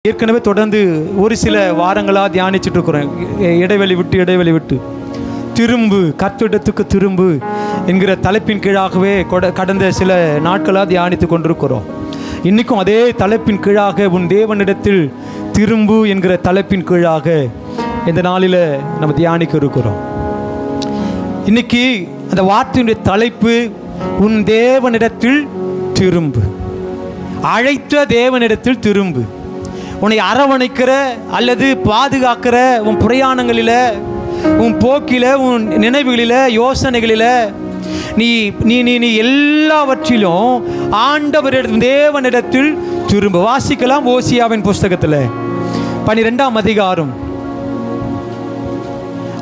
ஏற்கனவே தொடர்ந்து ஒரு சில வாரங்களாக தியானிச்சுட்டு இருக்கிறோம். இடைவெளி விட்டு திரும்பு, கர்த்தரிடத்துக்கு திரும்பு என்கிற தலைப்பின் கீழாகவே கடந்த சில நாட்களாக தியானித்து கொண்டிருக்கிறோம். இன்றைக்கும் அதே தலைப்பின் கீழாக உன் தேவனிடத்தில் திரும்பு என்கிற தலைப்பின் கீழாக இந்த நாளில் நம்ம தியானிக்க இருக்கிறோம். இன்னைக்கு அந்த வார்த்தையுடைய தலைப்பு உன் தேவனிடத்தில் திரும்பு. அழைத்த தேவனிடத்தில் திரும்பு. உன்னை அரவணைக்கிற அல்லது பாதுகாக்கிற உன் பிரயாணங்களில், உன் போக்கில், உன் நினைவுகளில், யோசனைகளில் நீ நீ நீ நீ எல்லாவற்றிலும் ஆண்டவரிடம் தேவனிடத்தில் திரும்ப. வாசிக்கலாம் ஓசியாவின் புஸ்தகத்தில் 12ஆம் அதிகாரம்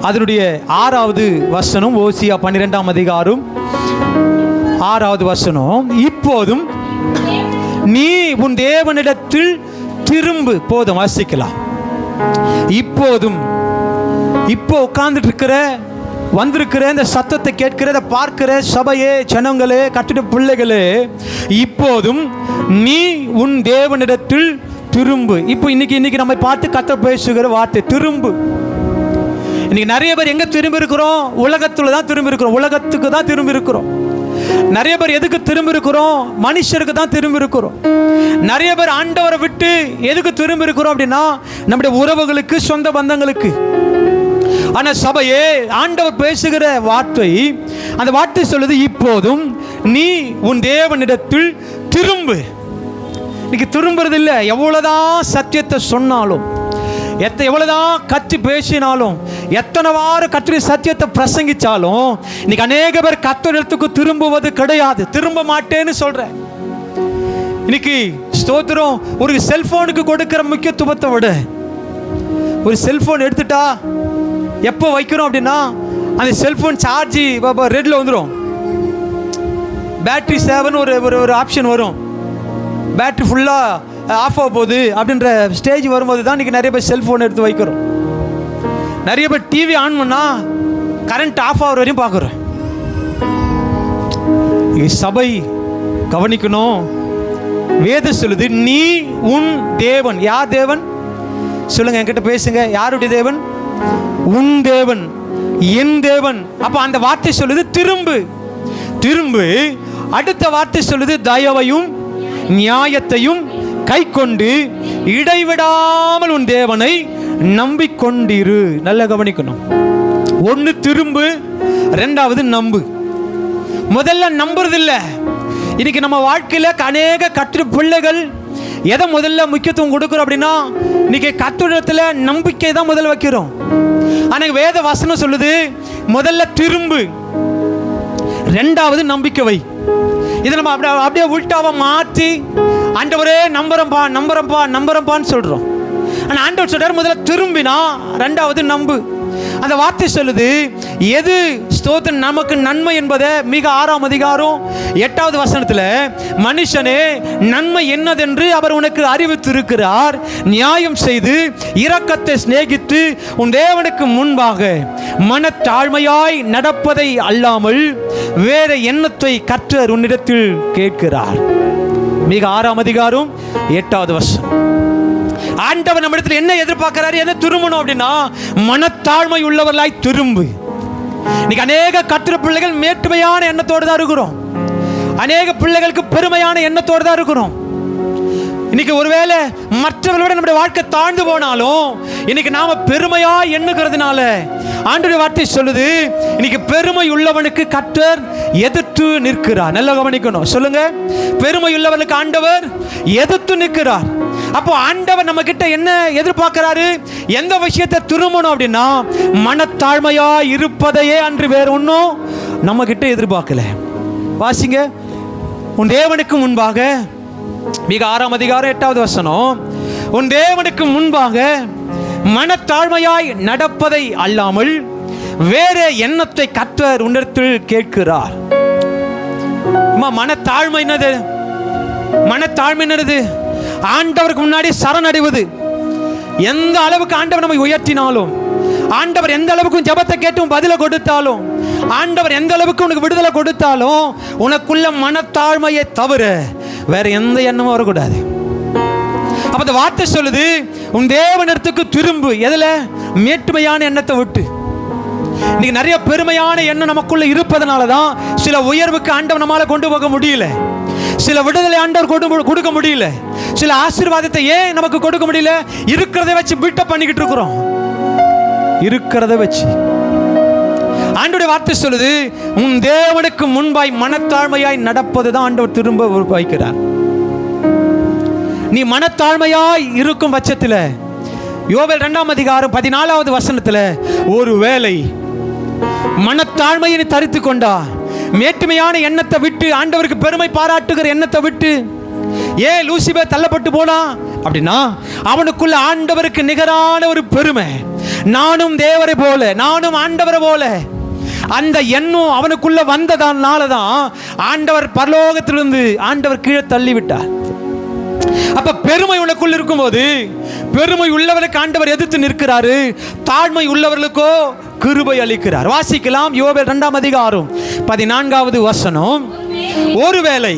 அதனுடைய 6வது வசனம். ஓசியா 12ஆம் அதிகாரம் 6வது வசனம். இப்போதும் நீ உன் தேவனிடத்தில் திரும்பு. போதும், வாசிக்கலாம். இப்போதும், இப்போ உட்கார்ந்துட்டு இருக்கிற, வந்திருக்கிற, இந்த சத்தத்தை கேட்கிற, பார்க்கிற சபையே, ஜனங்களே, கட்டிட பிள்ளைகளே, இப்போதும் நீ உன் தேவனிடத்தில் திரும்பு. இப்போ இன்னைக்கு நம்ம பார்த்து கர்த்தர் பேசுகிற வார்த்தை திரும்பு. இன்னைக்கு நிறைய பேர் எங்க திரும்பி இருக்கிறோம்? உலகத்துல தான் திரும்பி இருக்கிறோம். உலகத்துக்கு தான் திரும்பி இருக்கிறோம். நிறைய பேர் எதுக்கு திரும்பி இருக்கிறோம்? மனுஷருக்கு தான் திரும்பி இருக்கிறோம். நிறைய பேர் ஆண்டவரை விட்டு எதுக்கு திரும்பி இருக்கிறோம் அப்படின்னா நம்முடைய உறவுகளுக்கு, சொந்த பந்தங்களுக்கு. ஆனா சபையே, ஆண்டவர் பேசுகிற வார்த்தை, அந்த வார்த்தை சொல்லுது இப்போதும் நீ உன் தேவனிடத்தில் திரும்பு. இன்னைக்கு திரும்புறது இல்லை. எவ்வளவுதான் சத்தியத்தை சொன்னாலும், எவ்வளவுதான் கத்தி பேசினாலும், எத்தனை வாரம் கத்திரி சத்தியத்தை பிரசங்கிச்சாலும், இன்னைக்கு அநேக பேர் கர்த்தரிடத்துக்கு திரும்புவது கிடையாது. திரும்ப மாட்டேன்னு சொல்றேன். இன்னைக்கு ஸ்தோத்திரம், ஒரு செல்போனுக்கு கொடுக்கிற முக்கியத்துவத்தை விட, ஒரு செல்போன் எடுத்துட்டா எப்போ வைக்கிறோம் அப்படின்னா அந்த செல்போன் சார்ஜ் ரெட்ல வந்துடும். பேட்டரி சேவன் ஒரு ஆப்ஷன் வரும். பேட்டரி ஃபுல்லாக ஆஃப் ஆக போகுது அப்படின்ற ஸ்டேஜ் வரும்போது தான் இன்றைக்கி நிறைய பேர் செல்ஃபோன் எடுத்து வைக்கிறோம். நிறைய பேர் டிவி ஆன் பண்ணால் கரண்ட் ஆஃப் ஆகிற வரையும் பார்க்குறோம். சபை கவனிக்கணும். வேதம் சொல்லுது நீ உன் தேவன். யார் தேவன் சொல்லுங்க, என்கிட்ட பேசுங்க. யாருடைய தேவன்? உன் தேவன், என் தேவன். அப்போ அந்த வார்த்தை சொல்லுது திரும்பு. திரும்பு. அடுத்த வார்த்தை சொல்லுது தயவையும் நியாயத்தையும் கை கொண்டு இடைவிடாமல் உன் தேவனை நம்பிக்கொண்டிரு. நல்ல கவனிக்கணும். ஒன்று திரும்பு, ரெண்டாவது நம்பு. முதல்ல நம்புறது இல்லை. இன்னைக்கு நம்ம வாழ்க்கையில் அநேக கற்று பிள்ளைகள் எதை முதல்ல முக்கியத்துவம் கொடுக்குறோம் அப்படின்னா இன்னைக்கு கர்த்தரிடத்தில் நம்பிக்கை தான் முதல்ல வைக்கிறோம். ஆனால் வேத வசனம் சொல்லுது முதல்ல திரும்பு, ரெண்டாவது நம்பிக்கை வை. இதை நம்ம அப்படியே உள்டாவை மாற்றி ஆண்டவரே நம்புறப்பான்னு சொல்றோம். ஆனால் ஆண்டவர் சொல்றார் முதல்ல திரும்பினா ரெண்டாவது நம்பு. அந்த வார்த்தை சொல்லுது எது ஸ்தோத்திரம் நமக்கு நன்மை என்பதை மிக 6ஆம் அதிகாரம் 8வது வசனத்தில், மனுஷனே நன்மை என்னதென்று அவர் உனக்கு அறிவித்திருக்கிறார். நியாயம் செய்து இரக்கத்தை சிநேகித்து உன் தேவனுக்கு முன்பாக மனத்தாழ்மையாய் நடப்பதை அல்லாமல் வேற எண்ணத்தை கர்த்தர் உன்னிடத்தில் கேட்கிறார். மிக 6ஆம் அதிகாரம் 8வது வசனம். ஆண்டவர் நம்ம இடத்துல என்ன எதிர்பார்க்கிறாரு? என்ன திரும்பணும் அப்படின்னா மனத்தாழ்மை உள்ளவர்களாய் திரும்பு. இன்னைக்கு அநேக கர்த்தர் பிள்ளைகள் மேட்டுமையான எண்ணத்தோடு தான் இருக்கிறோம். அநேக பிள்ளைகளுக்கு பெருமையான எண்ணத்தோடு தான் இருக்கிறோம். இன்னைக்கு ஒருவேளை மற்றவர்களோட நம்முடைய வாழ்க்கை தாழ்ந்து போனாலும் இன்னைக்கு நாம பெருமையா எண்ணுகிறதுனால ஆண்டவருடைய வார்த்தை சொல்லுது இன்னைக்கு பெருமை உள்ளவனுக்கு கர்த்தர் எதிர்த்து நிற்கிறார். நல்லா கவனிக்கணும். சொல்லுங்க, பெருமை உள்ளவனுக்கு ஆண்டவர் எதிர்த்து நிற்கிறார். அப்போ ஆண்டவர் நம்ம கிட்ட என்ன எதிர்பார்க்கிறாரு? எந்த விஷயத்தை திரும்பணும் அப்படின்னா மனத்தாழ்மையா இருப்பதையே அன்று வேற ஒன்றும் நம்ம கிட்ட எதிர்பார்க்கல. வாசிங்க. உன் தேவனுக்கு முன்பாக, மிக 6ஆம் அதிகாரம் 8வது வசனம், உன் தேவனுக்கு முன்பாக மனத்தாழ்மையாய் நடப்பதை அல்லாமல் வேற எண்ணத்தை கர்த்தர் உன்னிடத்தில் கேட்கிறார். மனத்தாழ்மை என்னது? மனத்தாழ்மை என்னது? ஆண்டவருக்கு முன்னாடி சரணடைவது. எந்த அளவுக்கு ஆண்டவர் நம்மை உயர்த்தினாலும், ஆண்டவர் எந்த அளவுக்கு ஜெபத்தை கேட்டும் பதிலை கொடுத்தாலும், ஆண்டவர் எந்த அளவுக்கு உனக்கு விடுதலை கொடுத்தாலும், உனக்குள்ள மனத்தாழ்மையை தவிர வேற எந்த எண்ணமும் வரக்கூடாது. அப்ப அந்த வார்த்தை சொல்லுது, உன் தேவனிடத்துக்கு திரும்பு. எதுல? மேட்டுமையான எண்ணத்தை விட்டு. இன்னைக்கு நிறைய பெருமையான எண்ணம் நமக்குள்ள இருப்பதனால தான் சில உயர்வுக்கு ஆண்டவர் நம்மால கொண்டு போக முடியல, சில விடுதலை ஆண்டவர் கொடுக்க முடியல, சில ஆசீர்வாதத்தை ஏன் நமக்கு கொடுக்க முடியல? இருக்கிறத வச்சு பில்டப் பண்ணிக்கிட்டு இருக்கிறோம். இருக்கிறத வச்சு ஆண்டவருடைய வார்த்தை சொல்லுது, உன் தேவனுக்கு முன்பாய் மனத்தாழ்மையாய் நடப்பது தான் ஆண்டவர் திரும்ப வைக்கிறார். நீ மனத்தாழ்மையாய் இருக்கும் பட்சத்தில், யோவேல் 2ஆம் அதிகாரம் 14வது வசனத்தில், ஒருவேளை மனத்தாழ்மையை தரித்து கொண்டா, மேட்டுமையான எண்ணத்தை விட்டு, ஆண்டவருக்கு பெருமை பாராட்டுகிற எண்ணத்தை விட்டு, ஏன் லூசிபேர் தள்ளப்பட்டு போனா அப்படின்னா, அவனுக்குள்ள ஆண்டவருக்கு நிகரான ஒரு பெருமை, நானும் தேவரை போல, நானும் ஆண்டவரை போல, அந்த எண்ணம் அவனுக்குள்ள வந்ததனால தான் ஆண்டவர் பரலோகத்திலிருந்து ஆண்டவர் கீழே தள்ளிவிட்டார். அப்ப பெருமை உனக்குள் இருக்கும்போது, பெருமை உள்ளவர்களுக்கு ஆண்டவர் எதிர்த்து நிற்கிறாரு, தாழ்மை உள்ளவர்களுக்கோ கிருபை அளிக்கிறார். வாசிக்கலாம், யோவேல் 2ஆம் அதிகாரம் 14வது வசனம். ஒருவேளை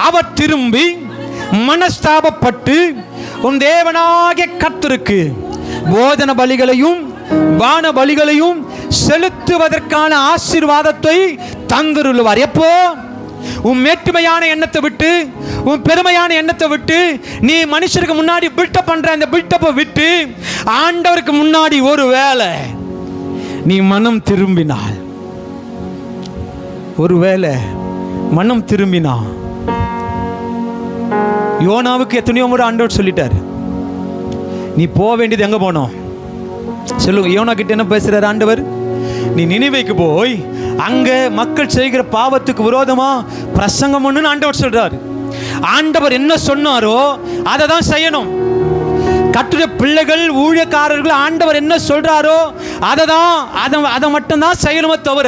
அவர் திரும்பி மனஸ்தாபப்பட்டு உன் தேவனாகிய கர்த்தருக்கு போஜன பலிகளையும் பான பலிகளையும் செலுத்துவதற்கான ஆசீர்வாதத்தை தந்துருள்வார். எப்போ? உன் மேட்டுமையான எண்ணத்தை விட்டு, உன் பெருமையான எண்ணத்தை விட்டு, நீ மனுஷருக்கு முன்னாடி பில்டப் பண்ற அந்த பில்டப்பை விட்டு, ஆண்டவருக்கு முன்னாடி ஒரு வேளை நீ மனம் திரும்பினால், ஒருவேளை மனம் திரும்பினா, யோனாவுக்கு எத்தனையோ முறை ஆண்டவர் சொல்லிட்டார், நீ போக வேண்டியது எங்க போனோம் சொல்லுங்க. யோனா கிட்ட என்ன பேசுறாரு ஆண்டவர்? நீ நினிவேக்கு போய் அங்க மக்கள் செய்கிற பாவத்துக்கு விரோதமா பிரசங்கம் பண்ணுன்னு ஆண்டவர் சொல்றாரு. ஆண்டவர் என்ன சொன்னாரோ அதை தான் செய்யணும். கர்த்தருடைய பிள்ளைகள், ஊழியக்காரர்கள் ஆண்டவர் என்ன சொல்றாரோ அதை மட்டும் தான் செய்யணுமே தவிர,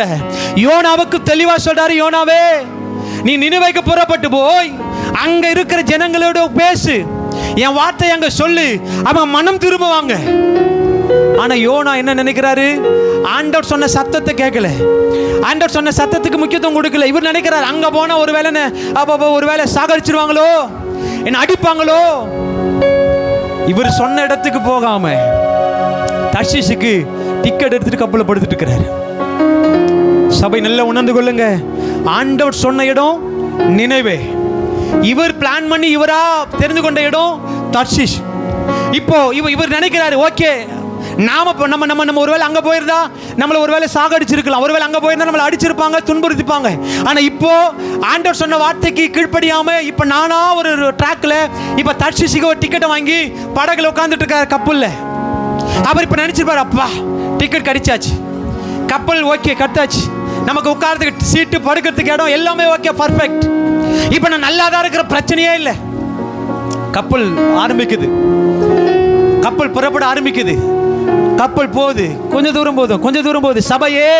யோனாவுக்கு தெளிவா சொல்றாரு, யோனாவே நீ நினிவேக்கு புறப்பட்டு போய் அங்க இருக்கிற ஜனங்களோட பேசு, என் வார்த்தை அங்க சொல்லு, அவன் மனம் திரும்புவாங்க. ஆனா யோனா என்ன நினைக்கிறாரு? ஆண்டவர் சொன்ன சத்தத்தை கேட்கல, ஆண்டவர் சொன்ன சத்தத்துக்கு முக்கியத்துவம் கொடுக்கல. இவர் நினைக்கிறார், அங்க போனா ஒருவேளை சாகடிச்சிருவாங்களோ, என்ன அடிப்பாங்களோ. இவர் சொன்ன இடத்துக்கு போகாம தர்ஷீஷுக்கு டிக்கெட் எடுத்துட்டு கப்பலில் படுத்துட்டு இருக்கிறாரு. சபை நல்லா உணர்ந்து கொள்ளுங்க, ஆண்டவர் சொன்ன இடம் நினைவே, இவர் பிளான் பண்ணி இவரா தெரிந்து கொண்ட இடம் தர்ஷீஷ். இப்போ இவர் நினைக்கிறாரு, ஓகே நம்ம ஒருவேளை அங்க போயிருந்தா நம்மள ஒருவேளை சாகடிச்சிருக்கலாம், ஒருவேளை அங்க போயிருந்தா நம்மளை அடிச்சிருப்பாங்க, துன்புறுத்திப்பாங்க. ஆனா இப்போ ஆண்டவர் சொன்ன வார்த்தைக்கு கீழ்ப்படியாம இப்ப நானா ஒரு ட்ராக்ல இப்ப தர்ஷீஷுக்கு ஒரு டிக்கெட்டை வாங்கி படகுல உட்கார்ந்துட்டு இருக்காரு கப்பல்ல. அவர் இப்ப நினைச்சிருப்பாரு, அப்பா டிக்கெட் கிடைச்சாச்சு, கப்பல் ஓகே கட்டாச்சு, நமக்கு உட்கார்றதுக்கு சீட்டு, படுக்கிறதுக்கு இடம் எல்லாமே ஓகே பர்ஃபெக்ட், இப்ப நான் நல்லா தான் இருக்கிற, பிரச்சனையே இல்லை. கப்பல் ஆரம்பிக்குது, கப்பல் புறப்பட ஆரம்பிக்குது, கப்பல் போகுது, கொஞ்ச தூரம் போகுது. சபையே,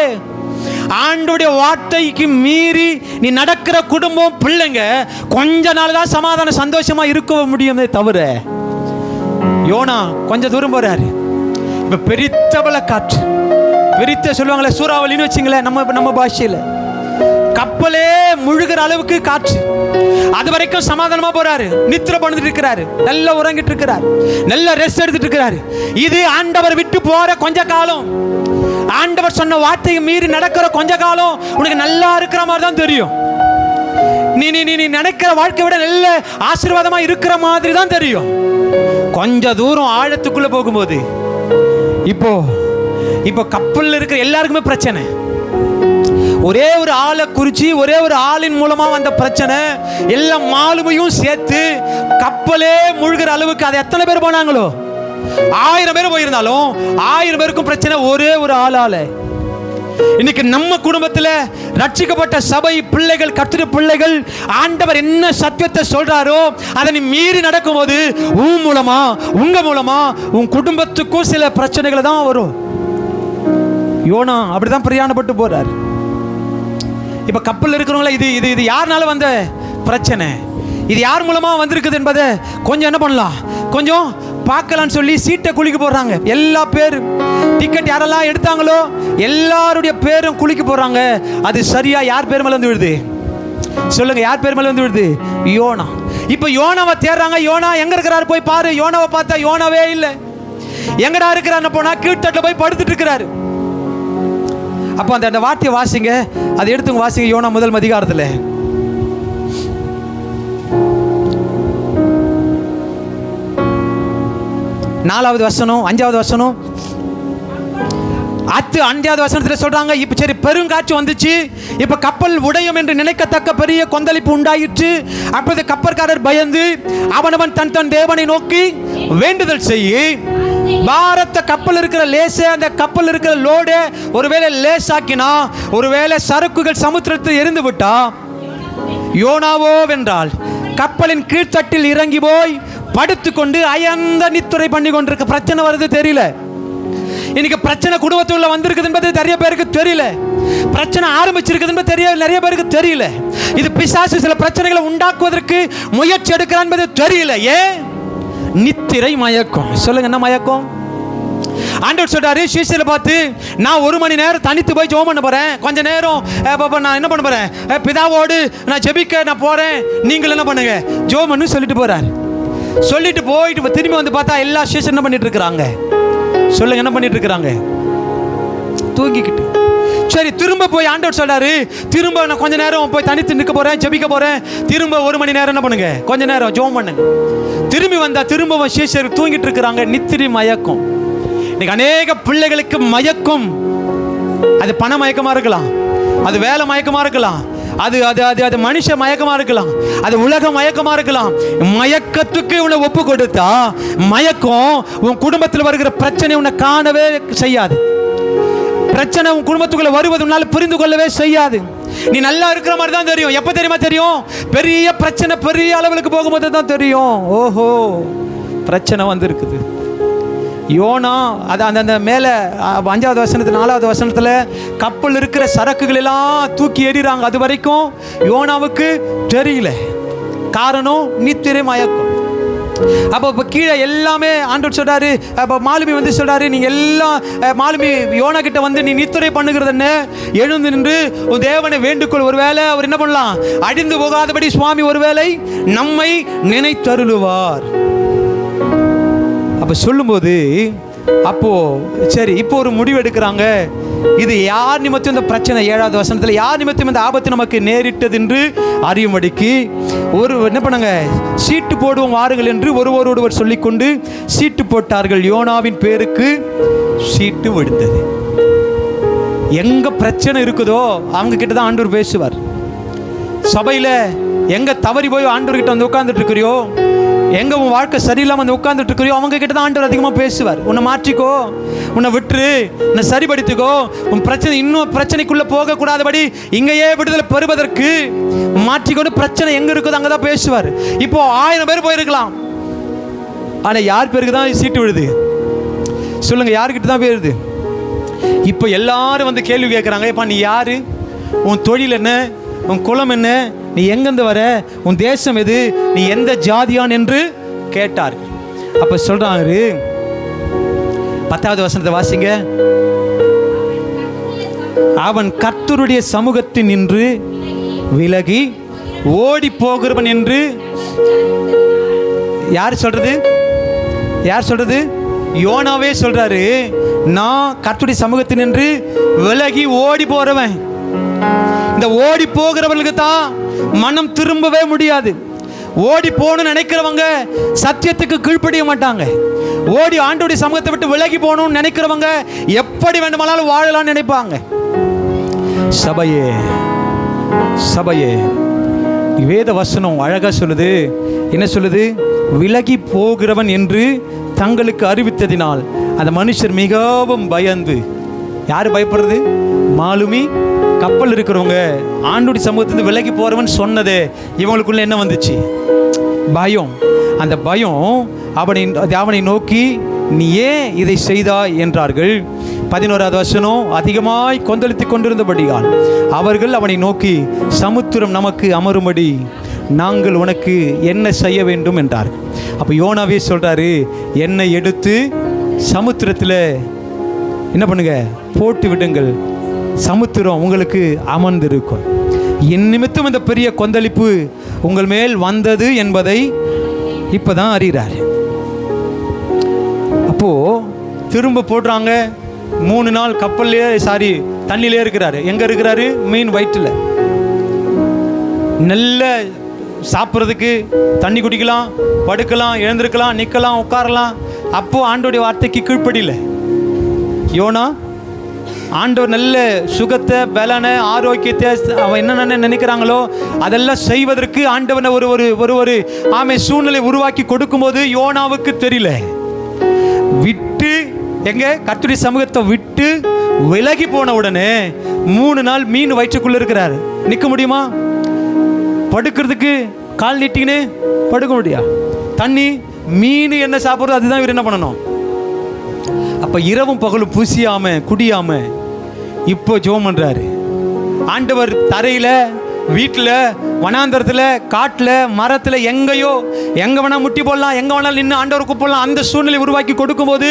ஆண்டவருடைய வார்த்தைக்கு மீறி நீ நடக்கிற குடும்பம், பிள்ளைங்க கொஞ்ச நாள் தான் சமாதான சந்தோஷமா இருக்க முடியுமே தவிர, யோனா கொஞ்ச தூரம் போறாரு, இப்ப பெரித்தபல காற்று, பெரித்த சொல்லுவாங்களே சூறாவளின்னு வச்சுங்களேன் நம்ம பாஷையில, கப்பலே முழுகிற அளவுக்கு காற்று. அது வரைக்கும் சமாதானமா போறாரு, நித்திர பண்ணிட்டு இருக்கிறாரு, நல்லா உறங்கிட்டு இருக்கிறாரு, நல்ல ரெஸ்ட் எடுத்துட்டு இருக்கிறாரு. இது ஆண்டவர் விட்டு போற கொஞ்ச காலம், ஆண்டவர் சொன்ன வார்த்தையை மீறி நடக்கிற கொஞ்ச காலம் உனக்கு நல்லா இருக்கிற மாதிரி தான் தெரியும். நீ நினைக்கிற வாழ்க்கை விட நல்ல ஆசீர்வாதமா இருக்கிற மாதிரி தான் தெரியும். கொஞ்ச தூரம் ஆழத்துக்குள்ள போகும்போது, இப்போ கப்பல்ல இருக்கிற எல்லாருக்குமே பிரச்சனை. ஒரே ஒரு ஆளை குறிச்சி, ஒரே ஒரு ஆளின் மூலமா வந்த பிரச்சனை எல்லாம் மாலுமையும் சேர்த்து கப்பலே முழுகிற அளவுக்கு. அது எத்தனை பேர் போனாங்களோ, 1000 பேர் போயிருந்தாலும் 1000 பேருக்கும் பிரச்சனை ஒரே ஒரு ஆளால. இன்னைக்கு நம்ம குடும்பத்துல ரட்சிக்கப்பட்ட சபை பிள்ளைகள், கர்த்தருடைய பிள்ளைகள், ஆண்டவர் என்ன சத்தியத்தை சொல்றாரோ அதை நீ மீறி நடக்கும்போது உன் மூலமா, உங்க மூலமா உன் குடும்பத்துக்கும் சில பிரச்சனைகள் தான் வரும். யோனா அப்படிதான் பிரயாணப்பட்டு போறார். இப்ப கப்பல் இருக்கிறவங்கள இது யாருனால வந்த பிரச்சனை, இது யார் மூலமா வந்திருக்குது என்பதை கொஞ்சம் என்ன பண்ணலாம், கொஞ்சம் பார்க்கலான்னு சொல்லி சீட்டை குளிக்க போடுறாங்க. எல்லா பேரும் டிக்கெட் யாரெல்லாம் எடுத்தாங்களோ எல்லாருடைய பேரும் குளிக்க போடுறாங்க. அது சரியா யார் பேர் மேல வந்து விடுது சொல்லுங்க, யார் பேர் மேல வந்து விடுது? யோனா. இப்போ யோனாவை தேடுறாங்க. யோனா எங்க இருக்கிறாரு போய் பாரு. யோனாவை பார்த்தா யோனாவே இல்லை. எங்கடா இருக்கிறான்னு போனா கீழ்த்தட்டில் போய் படுத்துட்டு இருக்கிறாரு. அப்போ அந்த வார்த்தையை வாசிங்க, அதை எடுத்து வாசிங்க. யோனா முதல் அதிகாரத்தில் 4வது வசனம் 5வது வசனம் 5வது வசனத்தில் சொல்றாங்க, இப்ப சரி பெருங்காற்று வந்துச்சு, இப்ப கப்பல் உடையும் என்று நினைக்கத்தக்க பெரிய கொந்தளிப்பு உண்டாயிற்று. அப்போது கப்பற்காரர் பயந்து அவனவன் தன் தன் தேவனை நோக்கி வேண்டுதல் செய்யி பாரத்த கப்பல் இருக்கிற லேச, அந்த கப்பல் இருக்கிற லோடு ஒருவேளை லேசாக்கினா, ஒருவேளை சரக்குகள் சமுத்திரத்தில் எரிந்து விட்டா, யோனாவோ வென்றால் கப்பலின் கீழ்த்தட்டில் இறங்கி போய் படுத்துக்கொண்டு அயர்ந்த நித்துரை பண்ணி கொண்டிருக்க. பிரச்சனை வருது தெரியல. இன்னைக்கு பிரச்சனை குடும்பத்துள்ள வந்திருக்குது என்பது நிறைய பேருக்கு தெரியல. பிரச்சனை ஆரம்பிச்சிருக்குது என்பது நிறைய பேருக்கு தெரியல. இது பிசாசு சில பிரச்சனைகளை உண்டாக்குவதற்கு முயற்சி எடுக்கிறான் என்பது தெரியல. ஏன்? நித்திரை மயக்கம். சொல்லுங்க, என்ன மயக்கம்? ஆண்டவர் சொல்றாரு சீசரை பார்த்து, நான் 1 மணி நேரம் தனித்து போய் ஜெபம் பண்ண போறேன். கொஞ்ச நேரம் நான் என்ன பண்ண போறேன், பிதாவோடு நான் ஜெபிக்க நான் போறேன், நீங்கள் என்ன பண்ணுங்க ஜெபம் பண்ணு சொல்லிட்டு போறாரு. சொல்லிட்டு போயிட்டு திரும்பி வந்து பார்த்தா எல்லா சீசர் என்ன பண்ணிட்டு இருக்கிறாங்க? சொல்லுங்க, என்ன பண்ணிட்டு இருக்கிறாங்க? தூங்கிக்கிட்டு. சரி, திரும்ப போய் ஆண்டவர் சொல்றாரு, திரும்ப நான் கொஞ்ச நேரம் போய் தனித்து நிற்க போறேன், ஜெபிக்க போறேன். திரும்ப 1 மணி நேரம் என்ன பண்ணுங்க, கொஞ்ச நேரம் ஜெபம் பண்ணுங்க. திரும்பி வந்தா திரும்ப சீசர் தூங்கிட்டு இருக்கிறாங்க. நித்திரை மயக்கம். இன்னைக்கு அநேக பிள்ளைகளுக்கு மயக்கம். அது பண மயக்கமா இருக்கலாம், அது வேலை மயக்கமா இருக்கலாம், அது அது அது அது மனுஷ மயக்கமா இருக்கலாம், அது உலக மயக்கமா இருக்கலாம். மயக்கத்துக்கு உன்னை ஒப்பு கொடுத்தா மயக்கம் உன் குடும்பத்தில் வருகிற பிரச்சனை உன்னை காணவே செய்யாது. பிரச்சனை உன் குடும்பத்துக்குள்ள வருவது உன்னால் புரிந்து கொள்ளவே செய்யாது. நீ நல்லா இருக்கிற மாதிரி தான் தெரியும். எப்ப தெரியுமா தெரியும்? பெரிய பிரச்சனை பெரிய அளவுக்கு போகும்போது தான் தெரியும். ஓஹோ, பிரச்சனை வந்து இருக்குது. யோனா அது அந்த மேலே 5வது வசனத்தில் 4வது வசனத்தில் கப்பல் இருக்கிற சரக்குகள் எல்லாம் தூக்கி எறிகிறாங்க. அது வரைக்கும் யோனாவுக்கு தெரியல. காரணம் நித்திரை மயக்கம். அப்போ இப்போ கீழே எல்லாமே ஆண்டவர் சொல்றாரு. அப்போ மாலுமி வந்து சொல்றாரு, நீங்க எல்லாம் மாலுமி யோனா கிட்ட வந்து நீ நித்திரை பண்ணுகிறது என்ன, எழுந்து நின்று உன் தேவனை வேண்டுகொள். ஒருவேளை அவர் என்ன பண்ணலாம், அழிந்து போகாதபடி சுவாமி ஒருவேளை நம்மை நினைத்தருளுவார். அப்போ சொல்லும்போது அப்போ சரி, இப்போ ஒரு முடிவு எடுக்கிறாங்க. இது யார் நிமித்தம் இந்த பிரச்சனை, 7வது வசனத்தில் யார் நிமித்தம் இந்த ஆபத்து நமக்கு நேரிட்டது என்று அறியும்படிக்கு ஒரு என்ன பண்ணாங்க, சீட்டு போடுவோம் வாருங்கள் என்று ஒருவரோடு சொல்லிக்கொண்டு சீட்டு போட்டார்கள். யோனாவின் பேருக்கு சீட்டு விழுந்தது. எங்க பிரச்சனை இருக்குதோ அவங்க கிட்ட தான் ஆண்டவர் பேசுவார். சபையில் எங்க தவறி போய் ஆண்டவர் கிட்ட வந்து உட்கார்ந்துட்டு இருக்கிறியோ, எங்க உன் வாழ்க்கை சரியில்லாமல் வந்து உட்கார்ந்துட்டு இருக்கிறியோ அவங்க கிட்ட தான் ஆண்டவர் அதிகமாக பேசுவார். உன்னை மாற்றிக்கோ, உன்னை விட்டுரு, உன்னை சரிபடுத்திக்கோ, உன் பிரச்சனை இன்னும் பிரச்சனைக்குள்ள போகக்கூடாதபடி இங்கேயே விடுதலை பெறுவதற்கு மாற்றிக்கொண்டு பிரச்சனை எங்க இருக்குதோ அங்கே தான் பேசுவார். இப்போ 1000 பேர் போயிருக்கலாம், ஆனால் யார் பேருக்கு தான் சீட்டு விழுது? சொல்லுங்க, யாருக்கிட்ட தான் போயிருது? இப்போ எல்லாரும் வந்து கேள்வி கேட்குறாங்க, இப்போ நீ யாரு, உன் தொழில் என்ன, உன் குலம் என்ன, நீ எங்கேருந்து வர, உன் தேசம் எது, நீ எந்த ஜாதியான் என்று கேட்டார்கள். அப்ப சொல்றாரு 10வது வசனத்தை வாசிங்க. அவன் கர்த்தருடைய சமூகத்தில் நின்று விலகி ஓடி போகிறவன் என்று யார் சொல்றது? யார் சொல்றது? யோனாவே சொல்றாரு, நான் கர்த்தருடைய சமூகத்தில் நின்று விலகி ஓடி போறவன். இந்த ஓடி போகிறவர்களுக்கு தான் மனம் திரும்பவே முடியாது. ஓடி போகணும்னு நினைக்கிறவங்க சத்தியத்துக்கு கீழ்ப்படிய மாட்டாங்க. ஓடி ஆண்டவருடைய சமூகத்தை விட்டு விலகி போகணும்னு நினைக்கிறவங்க எப்படி வேண்டுமானாலும் வாழலாம்னு நினைப்பாங்க. சபையே சபையே, வேத வசனம் அழகா சொல்லுது. என்ன சொல்லுது? விலகி போகிறவன் என்று தங்களுக்கு அறிவித்ததினால் அந்த மனுஷர் மிகவும் பயந்து. யாரு பயப்படுறது? மாலுமி கப்பல் இருக்கிறவங்க ஆண்டவருடைய சமூகத்திலிருந்து விலகி போறவன் சொன்னது இவங்களுக்குள்ள என்ன வந்துச்சு? பயம். அந்த பயம் அவனை நோக்கி நீ ஏன் இதை செய்தாய் என்றார்கள். 11வது வசனம், அதிகமாய் கொந்தளித்து கொண்டிருந்தபடியால் அவர்கள் அவனை நோக்கி சமுத்திரம் நமக்கு அமரும்படி நாங்கள் உனக்கு என்ன செய்ய வேண்டும் என்றார்கள். அப்போ யோனாவே சொல்றாரு, என்னை எடுத்து சமுத்திரத்தில் என்ன பண்ணுங்க, போட்டு விடுங்கள், சமுத்திரம் உங்களுக்கு அமர்ந்திருக்கும். என் நிமித்தம் இந்த பெரிய கொந்தளிப்பு உங்கள் மேல் வந்தது என்பதை இப்பதான் அறிகிறார். அப்போ திரும்ப போடுறாங்க. 3 நாள் கப்பல்லையே தண்ணிலே இருக்கிறாரு. எங்க இருக்கிறாரு? மீன் வயிற்றுல. நல்ல சாப்பிட்றதுக்கு தண்ணி குடிக்கலாம், படுக்கலாம், எழுந்திருக்கலாம், நிற்கலாம், உட்காரலாம். அப்போ ஆண்டோடைய வார்த்தைக்கு கீழ்ப்படியில யோனா. ஆண்டவர் நல்ல சுகத்தை, பலனை, ஆரோக்கியத்தை அவன் என்னென்ன நினைக்கிறாங்களோ அதெல்லாம் செய்வதற்கு ஆண்டவனை ஒரு சூழ்நிலை உருவாக்கி கொடுக்கும்போது யோனாவுக்கு தெரியல. விட்டு எங்க கர்த்தருடைய சமூகத்தை விட்டு விலகி போன உடனே 3 நாள் மீன் வயிற்றுக்குள்ள இருக்கிறாரு. நிற்க முடியுமா? படுக்கிறதுக்கு கால் நீட்டிங்கன்னு படுக்க முடியா? தண்ணி மீன் என்ன சாப்பிட்றது அதுதான் இவர் என்ன பண்ணணும். அப்போ இரவும் பகலும் பூசியாம குடியாம இப்போ ஜெபம் பண்றாரு. ஆண்டவர் தரையில, வீட்டில், வனாந்தரத்தில், காட்டில், மரத்தில், எங்கேயோ எங்க வேணா முட்டி போடலாம், எங்க வேணாலும் நின்று ஆண்டவர் கூப்பிடலாம். அந்த சூழ்நிலை உருவாக்கி கொடுக்கும்போது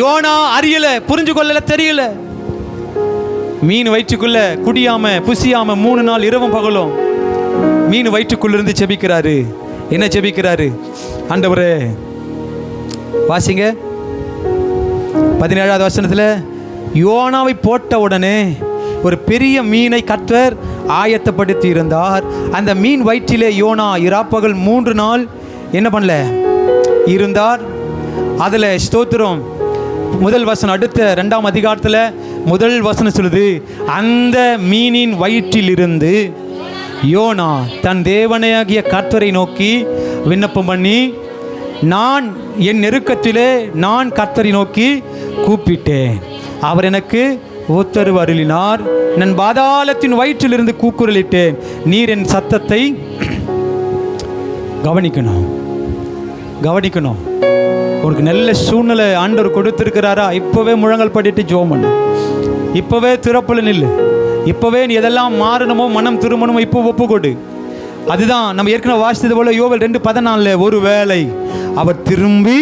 யோனா அறியல, புரிஞ்சு கொள்ளல, தெரியல. மீன் வயிற்றுக்குள்ள குடியாம புசியாம 3 நாள் இரவும் பகலும் மீன் வயிற்றுக்குள்ளிருந்து ஜெபிக்கிறாரு. என்ன ஜெபிக்கிறாரு? ஆண்டவரே, வாசிங்க 17வது வசனத்தில், யோனாவை போட்ட உடனே ஒரு பெரிய மீனை கர்த்தர் ஆயத்தப்படுத்தி இருந்தார். அந்த மீன் வயிற்றிலே யோனா இராப்பகல் 3 நாள் என்ன பண்ணல இருந்தார். அதில் ஸ்தோத்திரம் முதல் வசனம், அடுத்த 2ஆம் அதிகாரத்தில் முதல் வசனம் சொல்லுது, அந்த மீனின் வயிற்றிலிருந்து யோனா தன் தேவனாகிய கர்த்தரை நோக்கி விண்ணப்பம் பண்ணி, நான் என் நெருக்கத்திலே நான் கர்த்தரை நோக்கி கூப்பிட்டேன், அவர் எனக்கு உத்தரவு அருளினார். நான் பாதாளத்தின் வயிற்றிலிருந்து கூக்குரலிட்டேன், நீர் என் சத்தத்தை கவனிக்கணும். உனக்கு நல்ல சூழ்நிலை ஆண்டவர் கொடுத்திருக்கிறாரா? இப்போவே முழங்கல் படிட்டு ஜெபம் பண்ணு. இப்போவே திறப்புல நில்லு. இப்போவே நீ எதெல்லாம் மாறணுமோ, மனம் திரும்பணுமோ இப்போ ஒப்பு கொடு. அதுதான் நம்ம ஏற்கனவே வாசித்தது போல யோவேல் 2:14, ஒருவேளை அவர் திரும்பி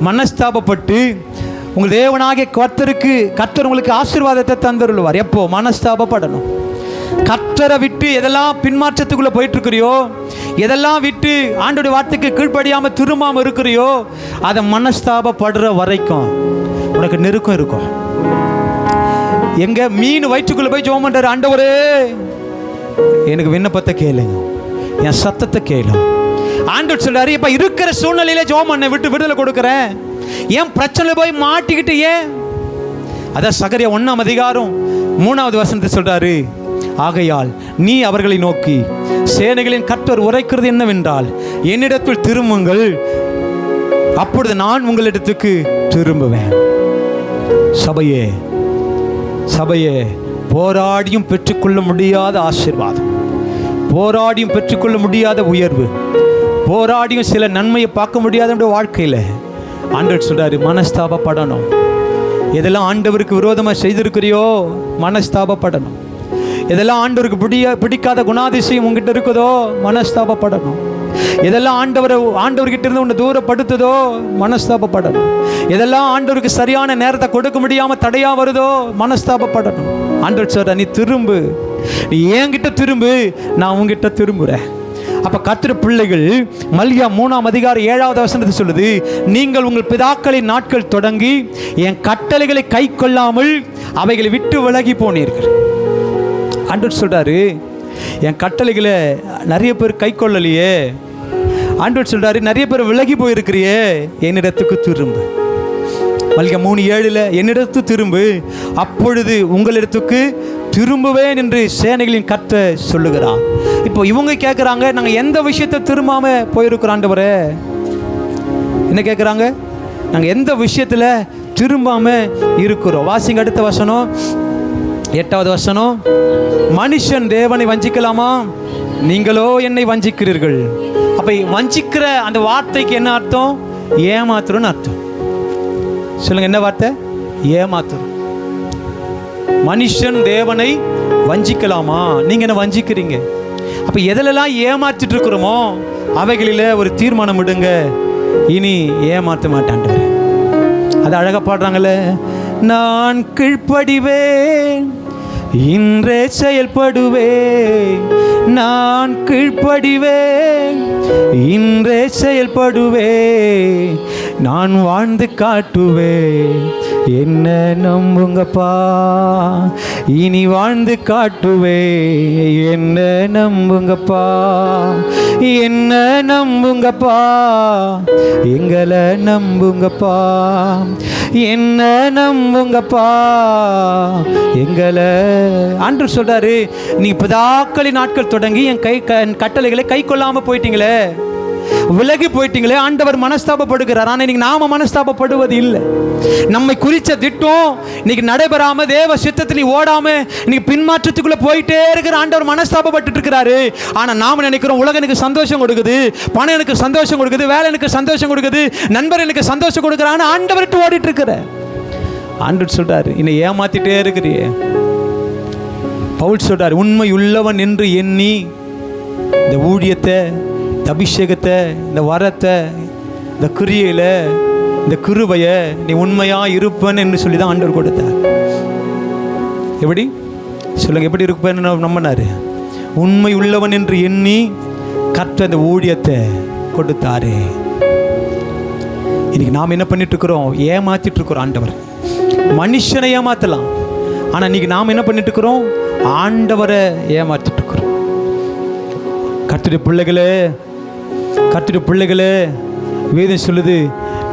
மனஸ்தாபப்பட்டு உங்கள் தேவனாகிய கர்த்தர் உங்களுக்கு ஆசீர்வாதத்தை தந்தருள்வார். எப்போ? மனஸ்தாபப்படணும். கர்த்தரை விட்டு எதெல்லாம் பின்மாற்றத்துக்குள்ள போயிட்டு இருக்கிறியோ, எதெல்லாம் விட்டு ஆண்டோடைய வார்த்தைக்கு கீழ்ப்படியாம திரும்பாம இருக்கிறியோ, அதை மனஸ்தாபப்படுற வரைக்கும் உனக்கு நெருக்கம் இருக்கும். எங்க மீன் வயிற்றுக்குள்ள போய் ஜெபம் பண்றாரு, ஆண்டவரே எனக்கு விண்ணப்பத்தை கேளுங்க, என் சத்தத்தை கேளு. ஆண்டவர் சொல்றாரு, இப்ப இருக்கிற சூழ்நிலையில ஜெபம் பண்ண விட்டு விடுதலை கொடுக்கிறேன். ஏன் பிரச்சனை போய் மாட்டிக்கிட்டு? ஏன்? அதான் சகரியா 1ஆம் அதிகாரம் 3வது வசனத்தை சொல்றாரு, ஆகையால் நீ அவர்களை நோக்கி சேனைகளின் கர்த்தர் உரைக்கிறது என்னவென்றால், என்னிடத்தில் திரும்புங்கள், அப்பொழுது நான் உங்களிடத்துக்கு திரும்புவேன். சபையே போராடியும் பெற்றுக்கொள்ள முடியாத ஆசீர்வாதம், போராடியும் பெற்றுக்கொள்ள முடியாத உயர்வு, போராடியும் சில நன்மையை பார்க்க முடியாத வாழ்க்கையில் ஆண்டவர் சொல்றாரு, மனஸ்தாபப்படணும். எதெல்லாம் ஆண்டவருக்கு விரோதமாக செய்திருக்கிறியோ மனஸ்தாபப்படணும். எதெல்லாம் ஆண்டவருக்கு பிடிக்காத குணாதிசயம் உங்ககிட்ட இருக்குதோ மனஸ்தாபப்படணும். எதெல்லாம் ஆண்டவர்கிட்ட இருந்து உன்னை தூரப்படுத்துதோ மனஸ்தாபப்படணும். எதெல்லாம் ஆண்டவருக்கு சரியான நேரத்தை கொடுக்க முடியாம தடையா வருதோ மனஸ்தாபப்படணும். ஆண்டவர் சொல்ற, நீ திரும்பு, நீ என்கிட்ட திரும்பு, நான் உங்ககிட்ட திரும்புறேன். அப்ப கர்த்தர் பிள்ளைகள் மல்கியா 3ஆம் அதிகாரம் 7வது வசனத்தை சொல்லுது, நீங்கள் உங்கள் பிதாக்களின் நாட்கள் தொடங்கி என் கட்டளைகளை கை கொள்ளாமல் அவைகளை விட்டு விலகி போனீர்கள். ஆண்டவர் சொல்றாரு, என் கட்டளைகளை நிறைய பேர் கை கொள்ளலையே. ஆண்டவர் சொல்றாரு, நிறைய பேர் விலகி போயிருக்கிறியே, என்னிடத்துக்கு திரும்பு. மல்கியா 3:7 என்னிடத்து திரும்பு, அப்பொழுது உங்களிடத்துக்கு திரும்புவேன் என்று சேனைகளின் கர்த்தர் சொல்லுகிறார். இப்போ இவங்க கேட்குறாங்க, நாங்கள் எந்த விஷயத்தை திரும்பாம போயிருக்கிறோம் ஆண்டவரே? என்ன கேட்குறாங்க? நாங்கள் எந்த விஷயத்தில் திரும்பாம இருக்கிறோம்? வாசிங்க அடுத்த வசனம், 8வது வசனம், மனுஷன் தேவனை வஞ்சிக்கலாமா? நீங்களோ என்னை வஞ்சிக்கிறீர்கள். அப்போ வஞ்சிக்கிற அந்த வார்த்தைக்கு என்ன அர்த்தம்? ஏமாத்துறோன்னு அர்த்தம். சொல்லுங்க, என்ன வார்த்தை? ஏமாத்துறோம். மனுஷன் தேவனை வஞ்சிக்கலாமா? நீங்க என்ன வஞ்சிக்கிறீங்க? அப்ப எதிலெல்லாம் ஏமாற்றிட்டு இருக்கிறோமோ அவைகளில் ஒரு தீர்மானம் விடுங்க, இனி ஏமாற்ற மாட்டான். அது அழகா பாடுறாங்கல்ல, நான் கீழ்ப்படிவேன் இன்றே செயல்படுவேன், நான் கீழ்ப்படிவேன். இன்றே செயல்படுவேன், நான் வாழ்ந்து காட்டுவேன். என்ன நம்புங்கப்பா, இனி வாழ்ந்து காட்டுவேன். என்ன நம்புங்கப்பா, என்ன நம்புங்கப்பா, எங்களை நம்புங்கப்பா. என்ன நம்புங்கப்பா, எங்களை. ஆண்டவர் சொல்றாரு, நீ பிதாக்களின் நாட்கள் தொடங்கி என் கட்டளைகளை கை கொள்ளாம போயிட்டீங்களே, விலகி போயிட்டீங்களே. ஆண்டவர் மனஸ்தாபப்படுகிறார். ஆனால் இன்னைக்கு நாம மனஸ்தாபப்படுவது இல்லை. நம்மை குறித்த திட்டம் இன்னைக்கு நடைபெறாம, தேவ சித்தத்தில் நீ ஓடாம நீ பின்மாற்றத்துக்குள்ள போயிட்டே இருக்கிற ஆண்டவர் மனஸ்தாபப்பட்டு இருக்கிறாரு. ஆனா நாம நினைக்கிறோம், உலகம் எனக்கு சந்தோஷம் கொடுக்குது, பணம் எனக்கு சந்தோஷம் கொடுக்குது, வேலை எனக்கு சந்தோஷம் கொடுக்குது, நண்பர் எனக்கு சந்தோஷம் கொடுக்குறான்னு ஆண்டவர்கிட்ட ஓடிட்டு இருக்கிற. ஆண்டவர் சொல்றாரு, என்னை ஏமாத்திட்டே இருக்கிறியே. பவுல் சொல்றாரு, உண்மை உள்ளவன் என்று எண்ணி இந்த ஊழியத்தை, இந்த அபிஷேகத்தை, இந்த வரத்தை, இந்த கிரியையில, இந்த கிருபையை நீ உண்மையா இருப்பேன்னு என்று சொல்லி தான் ஆண்டவர் கொடுத்தார். எப்படி சொல்லுங்க, எப்படி இருப்பேன்னு நம்பினாரு? உண்மை உள்ளவன் என்று எண்ணி கர்த்தர் அந்த ஊழியத்தை கொடுத்தாரு. இன்னைக்கு நாம் என்ன பண்ணிட்டு இருக்கிறோம்? ஏமாத்திட்டு இருக்கிறோம். ஆண்டவர் மனுஷனை ஏமாத்தலாம், ஆனா இன்னைக்கு நாம் என்ன பண்ணிட்டு இருக்கிறோம்? ஆண்டவரை ஏமாத்திட்டு இருக்கிறோம். கர்த்தருடைய பிள்ளைகளே, கர்த்தருடைய பிள்ளைகளே, வேதம் சொல்லுது,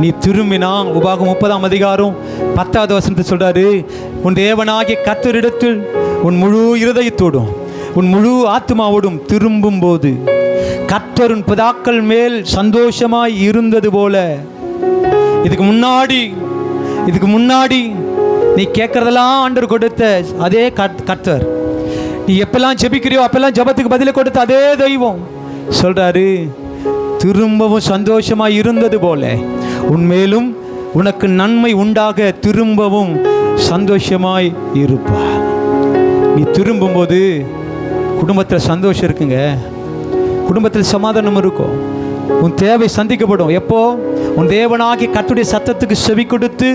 நீ திரும்பினா, உபாகம் 30ஆம் அதிகாரம் 10வது வசனத்தை சொல்றாரு, உன் தேவனாகிய கர்த்தரிடத்தில் உன் முழு இருதயத்தோடும் உன் முழு ஆத்மாவோடும் திரும்பும் போது கர்த்தர் உன் பிதாக்கள் மேல் சந்தோஷமாய் இருந்தது போல. இதுக்கு முன்னாடி நீ கேட்கறதெல்லாம் ஆண்டவர் கொடுத்த அதே கர்த்தர், நீ எப்பெல்லாம் ஜெபிக்கிறியோ அப்பெல்லாம் ஜெபத்துக்கு பதிலை கொடுத்த அதே தெய்வம் சொல்றாரு, திரும்பவும் சந்தோஷமாய் இருந்தது போல உன்மேலும் உனக்கு நன்மை உண்டாக திரும்பவும் சந்தோஷமாய் இருப்பார். நீ திரும்பும்போது குடும்பத்தில் சந்தோஷம் இருக்குங்க, குடும்பத்தில் சமாதானம் இருக்கும், உன் தேவை சந்திக்கப்படும். எப்போ? உன் தேவனாகிய கர்த்தருடைய சத்தத்துக்கு செவி கொடுத்து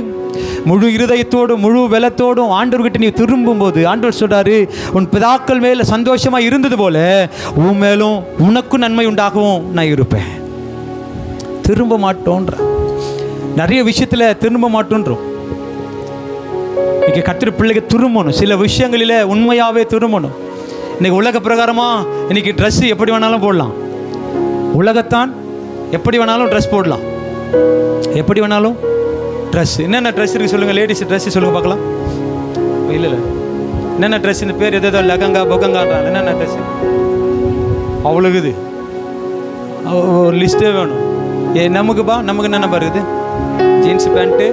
முழு இருதயத்தோடும் முழு வெலத்தோடும் ஆண்டவர்கிட்ட நீ திரும்பும்போது ஆண்டவர் சொல்றாரு, உன் பிதாக்கள் மேல சந்தோஷமா இருந்தது போல உன் மேலும் உனக்கும் நன்மை உண்டாகவும் நான் இருப்பேன். திரும்ப மாட்டோன்ற நிறைய விஷயத்துல திரும்ப மாட்டோன்றோம். இன்னைக்கு கர்த்தர் பிள்ளைக்கு திரும்பணும், சில விஷயங்களில உண்மையாவே திரும்பணும். இன்னைக்கு உலக பிரகாரமா இன்னைக்கு ட்ரெஸ் எப்படி வேணாலும் போடலாம், உலகத்தான் எப்படி வேணாலும் ட்ரெஸ் போடலாம், எப்படி வேணாலும் ட்ரெஸ். என்னென்ன ட்ரெஸ் இருக்குது சொல்லுங்கள், லேடிஸ் ட்ரெஸ் சொல்லுங்கள் பார்க்கலாம். இல்லை என்னென்ன ட்ரெஸ், இந்த பேர் எதோ லெகங்கா பொகங்கான்றாங்க, என்னென்ன ட்ரெஸ் அவ்வளோக்குது, ஒரு லிஸ்ட்டே வேணும். நமக்கு என்னென்ன இருக்குது? ஜீன்ஸ் பேண்ட்டு,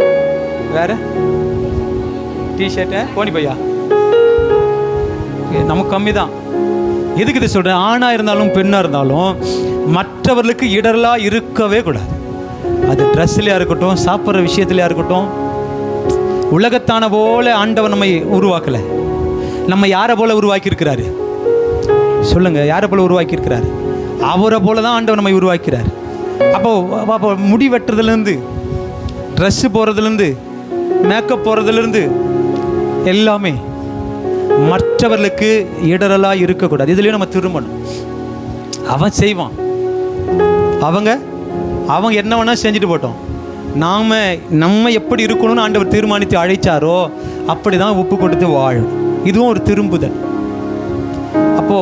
வேறு டிஷர்ட்டு, போனி பையா, நமக்கு கம்மி தான். எதுக்கு இதை சொல்கிறேன்? ஆணாக இருந்தாலும் பெண்ணாக இருந்தாலும் மற்றவர்களுக்கு இடரலாக இருக்கவே கூடாது. அது ட்ரெஸ்லையாக இருக்கட்டும், சாப்பிட்ற விஷயத்துலையாக இருக்கட்டும். உலகத்தான போல ஆண்டவர் நம்மை உருவாக்கலை. நம்ம யாரை போல உருவாக்கியிருக்கிறாரு சொல்லுங்கள்? யாரை போல உருவாக்கியிருக்கிறாரு? அவரை போல தான் ஆண்டவர் நம்மை உருவாக்கிறார். அப்போ முடி வெட்டுறதுலேருந்து, ட்ரெஸ்ஸு போகிறதுலேருந்து, மேக்கப் போகிறதுலேருந்து எல்லாமே மற்றவர்களுக்கு இடரலாக இருக்கக்கூடாது. இதுலேயும் நம்ம திரும்பணும். அவன் செய்வான், அவங்க என்ன வேணால் செஞ்சுட்டு போட்டோம். நம்ம எப்படி இருக்கணும்னு ஆண்டவர் தீர்மானித்து அழைச்சாரோ அப்படி தான் ஒப்பு கொடுத்து வாழும். இதுவும் ஒரு திரும்புதல். அப்போ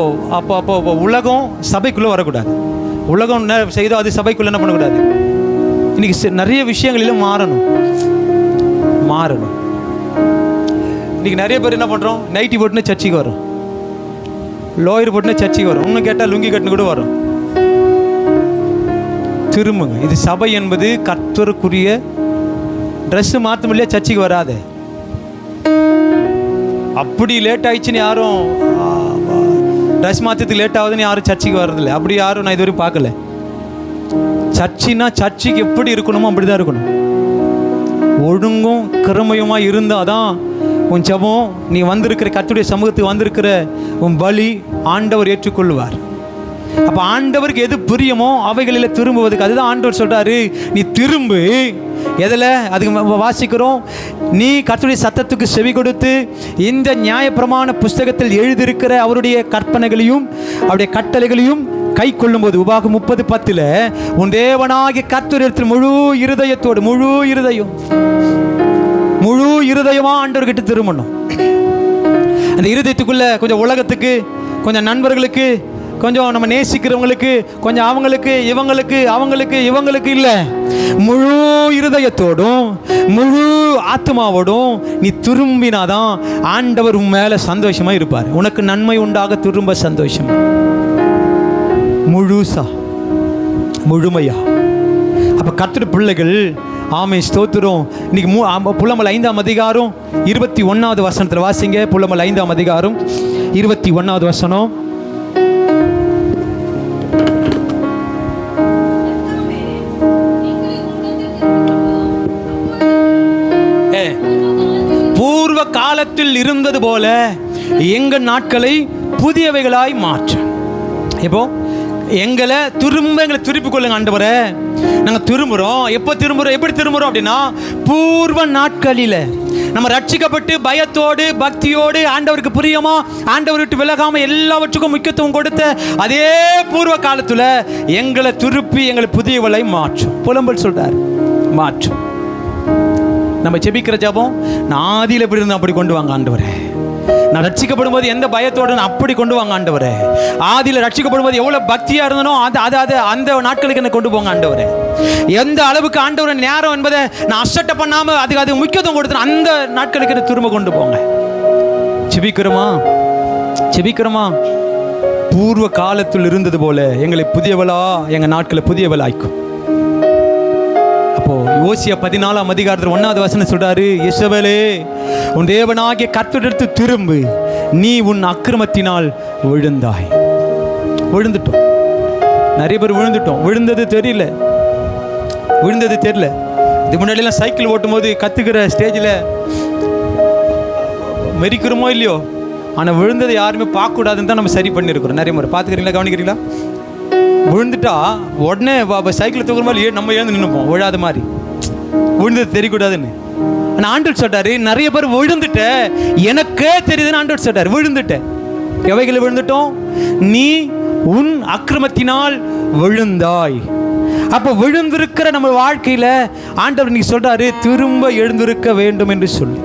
உலகம் சபைக்குள்ளே வரக்கூடாது. உலகம் என்ன செய்தோ அது சபைக்குள்ளே என்ன பண்ணக்கூடாது. இன்றைக்கி நிறைய விஷயங்களிலும் மாறணும். இன்றைக்கி நிறைய பேர் என்ன பண்ணுறோம்? நைட்டி போட்டுன்னு சர்ச்சைக்கு வரும், லோயர் போட்டுன்னு சர்ச்சைக்கு வரும், இன்னும் கேட்டால் லுங்கி கட்டுன்னு கூட வரும். திரும்புங்க. இது சபை என்பது கர்த்தருக்குரிய. ட்ரெஸ்ஸு மாற்ற முடியல, சர்ச்சைக்கு வராது. அப்படி லேட் ஆயிடுச்சுன்னு யாரும் ட்ரெஸ் மாற்றத்துக்கு லேட் ஆகுதுன்னு யாரும் சர்ச்சைக்கு வர்றதில்லை. அப்படி யாரும் நான் இதுவரைக்கும் பார்க்கல. சர்ச்சின்னா சர்ச்சைக்கு எப்படி இருக்கணுமோ அப்படி தான் இருக்கணும். ஒழுங்கும் கிரமையுமா இருந்தால் தான் உன் ஜெபம், நீ வந்திருக்கிற கர்த்தருடைய சமூகத்துக்கு வந்திருக்கிற உன் பலி ஆண்டவர் ஏற்றுக்கொள்வார். அப்போ ஆண்டவருக்கு எது பிரியமோ அவைகளில் திரும்புவதுக்கு, அதுதான் ஆண்டவர் சொல்கிறாரு, நீ திரும்பு, எதில் அதுக்கு வாசிக்கிறோம், நீ கர்த்தருடைய சத்தத்துக்கு செவி கொடுத்து இந்த நியாயப்பிரமாண புஸ்தகத்தில் எழுதியிருக்கிற அவருடைய கற்பனைகளையும் அவருடைய கட்டளைகளையும் கை கொள்ளும்போது, உபாகம் 30:10, உன் தேவனாகிய கர்த்தரிடத்தில் முழு இருதயத்தோடு, முழு இருதயமா ஆண்டவர்கிட்ட திரும்பணும். அந்த இருதயத்துக்குள்ள கொஞ்சம் உலகத்துக்கு, கொஞ்சம் நண்பர்களுக்கு, கொஞ்சம் நம்ம நேசிக்கிறவங்களுக்கு, கொஞ்சம் இவங்களுக்கு இல்லை, முழு இருதயத்தோடும் முழு ஆத்மாவோடும் நீ திரும்பினாதான் ஆண்டவர் உன் மேல சந்தோஷமா இருப்பார். உனக்கு நன்மை உண்டாக திரும்ப சந்தோஷம் முழுமையா. அப்ப கர்த்தருடைய பிள்ளைகள், ஆமை ஸ்தோத்திரம். இன்னைக்கு புலம்பல் 5ஆம் அதிகாரம் 21வது வசனத்தில் வாசிங்க. புலம்பல் 5ஆம் அதிகாரம் 21வது வசனம். பூர்வ காலத்தில் இருந்தது போல எங்கள் நாட்களை புதியவைகளாய் மாற்ற. இப்போ எங்களை திருப்பிக் கொள்ளுங்க ஆண்டவரே. நாங்கள் திரும்புகிறோம். எப்படி திரும்புகிறோம் அப்படின்னா, பூர்வ நாட்களில் நம்ம ரட்சிக்கப்பட்டு பயத்தோடு பக்தியோடு ஆண்டவருக்கு பிரியமா, ஆண்டவர் விட்டு விலகாம எல்லாவற்றுக்கும் முக்கியத்துவம் கொடுத்த அதே பூர்வ காலத்தில் எங்களை புதியவளை மாற்றும். புலம்பல் சொல்றார், மாற்றும். நம்ம ஜெபிக்கிற ஜெபம், நான் ஆதியில் எப்படி இருந்தேன் அப்படி கொண்டு வாங்க ஆண்டவரே. நான் ரட்சிக்கப்படும் போது எந்த பயத்தோடு அப்படி கொண்டு வாங்க ஆண்டவரே. ஆதியில் ரட்சிக்கப்படும் போது எவ்வளோ பக்தியாக இருந்தனோ அந்த நாட்களுக்கு என்ன கொண்டு போங்க ஆண்டவரே. எந்த அளவுக்கு ஆண்டவரை நேரம் என்பதை நான் அசட்டை பண்ணாமல் அதுக்கு முக்கியத்துவம் கொடுத்தேன், அந்த நாட்களுக்கு என்ன திரும்ப கொண்டு போங்க. செபிக்கிறோமா? பூர்வ காலத்தில் இருந்தது போல எங்களை எங்கள் நாட்களை புதியவளாய்க்கும். அப்போ யோசியா 14ஆம் அதிகாரத்தில் 1வது வசனம் சொல்றாரு, இஸ்ரவேலே, உன் தேவனாகிய கர்த்தரிடத்தில் திரும்பு, நீ உன் அக்கிரமத்தினால் விழுந்தாய். விழுந்துட்டோம், நிறைய பேர் விழுந்தது தெரியல. இது முன்னாடியெல்லாம் சைக்கிள் ஓட்டும் போது கத்துக்கிற ஸ்டேஜில் மெரிக்கிறோமோ இல்லையோ, ஆனால் விழுந்ததை யாருமே பார்க்கக்கூடாதுன்னு தான் நம்ம சரி பண்ணியிருக்கிறோம். நிறைய முறை பார்த்துக்கிறீங்களா, கவனிக்கிறீங்களா? விழுந்துட்டா உடனே சைக்கிள் தூக்குற மாதிரி நம்ம எழுந்து நின்றுப்போம், விழாத மாதிரி, விழுந்தது தெரியக்கூடாதுன்னு. ஆனால் ஆண்டவர் சொல்றாரு, நிறைய பேர் விழுந்துட்ட, எனக்கே தெரியுதுன்னு ஆண்டவர் சொல்றாரு. விழுந்துட்ட, எவைகளை விழுந்துட்டோம்? நீ உன் அக்கிரமத்தினால் விழுந்தாய். அப்போ விழுந்திருக்கிற நம்ம வாழ்க்கையில ஆண்டவர் நீ சொல்றாரு, திரும்ப எழுந்திருக்க வேண்டும் என்று சொல்லி.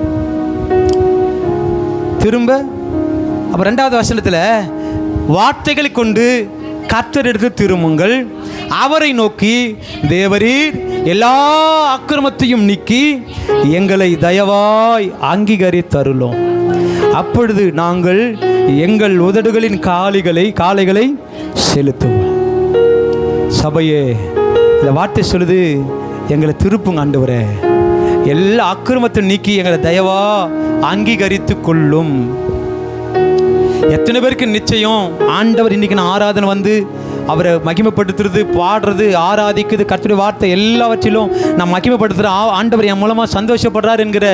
திரும்ப. அப்ப 2வது வசனத்துல, வார்த்தைகளை கொண்டு கர்த்தரிடத்தில் திரும்புங்கள், அவரை நோக்கி, தேவரீர் எல்லா அக்கிரமத்தையும் நீக்கி எங்களை தயவாய் அங்கீகரித்தருளோம், அப்பொழுது நாங்கள் எங்கள் உதடுகளின் காளைகளை செலுத்துவோம். சபையே, இந்த வார்த்தை சொல்லுது, எங்களை திருப்புங்க ஆண்டவரே, எல்லா அக்கிரமத்தையும் நீக்கி எங்களை தயவா அங்கீகரித்து கொள்ளும். எத்தனை பேருக்கு நிச்சயம் ஆண்டவர் இன்னைக்கு நான் ஆராதனை வந்து அவரை மகிமைப்படுத்துறது, பாடுறது, ஆராதிக்குது, கர்த்தருடைய வார்த்தை எல்லாவற்றிலும் நான் மகிமைப்படுத்துகிற ஆண்டவர் என் மூலமாக சந்தோஷப்படுறார் என்கிற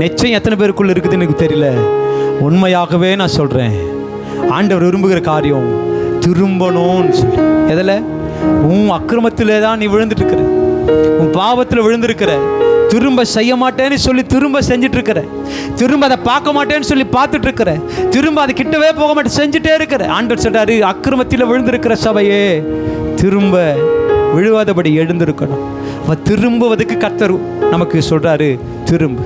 நிச்சயம் எத்தனை பேருக்குள்ள இருக்குதுன்னு எனக்கு தெரியல. உண்மையாகவே நான் சொல்கிறேன், ஆண்டவர் விரும்புகிற காரியம் திரும்பணும்னு சொல்லி. எதில்? உன் அக்கிரமத்திலே தான் நீ விழுந்துட்டு இருக்கிற, உன் பாவத்தில் விழுந்திருக்கிற, திரும்ப செய்ய மாட்டேன்னு சொல்லி திரும்ப செஞ்சுட்டு இருக்கிற, திரும்ப அதை பார்க்க மாட்டேன்னு சொல்லி பார்த்துட்டு இருக்கிற, திரும்ப அதை கிட்டவே போக மாட்டேன் செஞ்சுட்டே இருக்கிற. ஆண்டவர் சொல்றாரு, அக்கிரமத்தில் விழுந்திருக்கிற சபையே, திரும்ப விழுவாதபடி எழுந்திருக்கணும். திரும்புவதுக்கு கர்த்தர் நமக்கு சொல்றாரு, திரும்ப.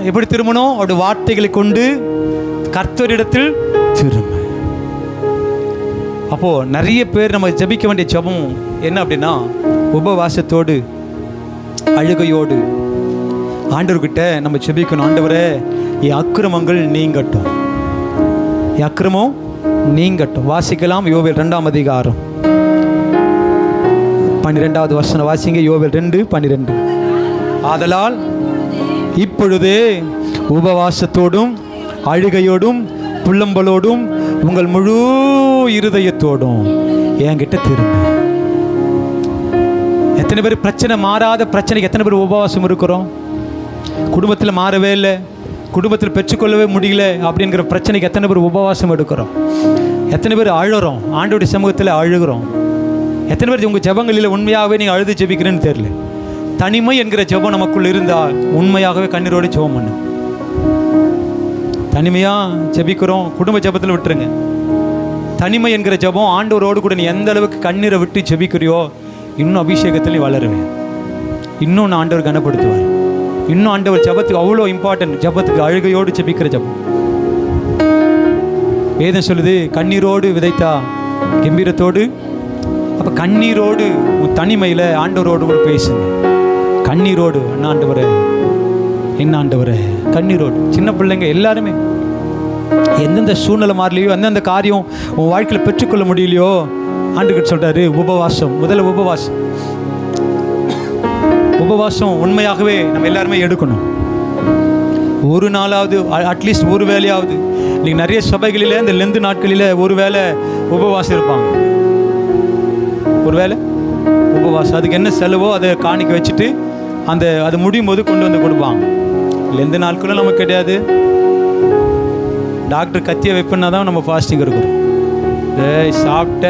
எப்படி திரும்பணும்? அவருடைய வார்த்தைகளை கொண்டு கர்த்தரிடத்தில் திரும்ப. அப்போ நிறைய பேர் நம்ம ஜெபிக்க வேண்டிய ஜெபம் என்ன அப்படின்னா, உபவாசத்தோடு அழுகையோடு ஆண்டவர்கிட்ட நம்ம ஜெபிக்கணும். ஆண்டவரே, என் அக்கிரமங்கள் நீங்கட்டும், என் அக்கிரமம் நீங்கட்டும். வாசிக்கலாம், யோவேல் 2ஆம் அதிகாரம் 12வது வசனம் வாசிங்க. யோவேல் 2:12. ஆதலால் இப்பொழுதே உபவாசத்தோடும் அழுகையோடும் புலம்பலோடும் உங்கள் முழு இருதயத்தோடும் என்கிட்ட திரும்ப. எத்தனை பேர் பிரச்சனை, மாறாத பிரச்சனைக்கு எத்தனை பேர் உபவாசம் இருக்கிறோம்? குடும்பத்தில் மாறவே இல்லை, குடும்பத்தில் பெற்றுக்கொள்ளவே முடியல அப்படிங்கிற பிரச்சனைக்கு எத்தனை பேர் உபவாசம் எடுக்கிறோம்? எத்தனை பேர் அழுகிறோம்? ஆண்டவருடைய சமூகத்தில் அழுகிறோம். எத்தனை பேர் உங்கள் ஜெபங்களில் உண்மையாகவே நீங்கள் அழுது ஜெபிக்கிறேன்னு தெரியல. தனிமை என்கிற ஜெபம் நமக்குள்ள இருந்தால் உண்மையாகவே கண்ணீரோடு ஜெபம் பண்ணு. தனிமையாக ஜெபிக்கிறோம், குடும்ப ஜெபத்தில் விட்டுருங்க. தனிமை என்கிற ஜெபம் ஆண்டவரோடு கூட நீ எந்த அளவுக்கு கண்ணீரை விட்டு ஜெபிக்கிறியோ இன்னும் அபிஷேகத்தில் நீ வளருவேன். இன்னும் நான் ஆண்டவர் கனப்படுத்துவார். இன்னும் ஆண்டவர் ஜெபத்துக்கு அவ்வளோ இம்பார்ட்டன்ட். ஜெபத்துக்கு அழுகையோடு ஜெபிக்கிற ஜெபம். வேதம் சொல்லுது, கண்ணீரோடு விதைத்தா கம்பீரத்தோடு. அப்போ கண்ணீரோடு தனிமையில் ஆண்டவரோடு கூட பேசுங்க. கண்ணீரோடு, என்ன ஆண்டவரே, என்ன ஆண்டவரே, கண்ணீரோடு. சின்ன பிள்ளைங்க எல்லாருமே எந்தெந்த சூழ்நிலை மாறலையோ, எந்தெந்த காரியம் உன் வாழ்க்கையில் பெற்றுக்கொள்ள முடியலையோ, ஆண்டுகிட்ட சொல்கிறாரு உபவாசம். முதல்ல உபவாசம். உபவாசம் உண்மையாகவே நம்ம எல்லாருமே எடுக்கணும். ஒரு நாளாவது, அட்லீஸ்ட் ஒரு வேலையாவது. நீங்கள் நிறைய சபைகளில் இந்த லெந்து நாட்களில் ஒரு வேளை உபவாசம் இருப்பாங்க. ஒரு வேளை உபவாசம். அதுக்கு என்ன செலவோ அதை காணிக்க வச்சுட்டு அது முடியும் போது கொண்டு வந்து கொடுப்பாங்க. லெந்து நாட்களும் நமக்கு கிடையாது. டாக்டர் கத்தியை வைப்புன்னா தான் நம்ம ஃபாஸ்டிங் இருக்கிறோம். சாப்பிட்ட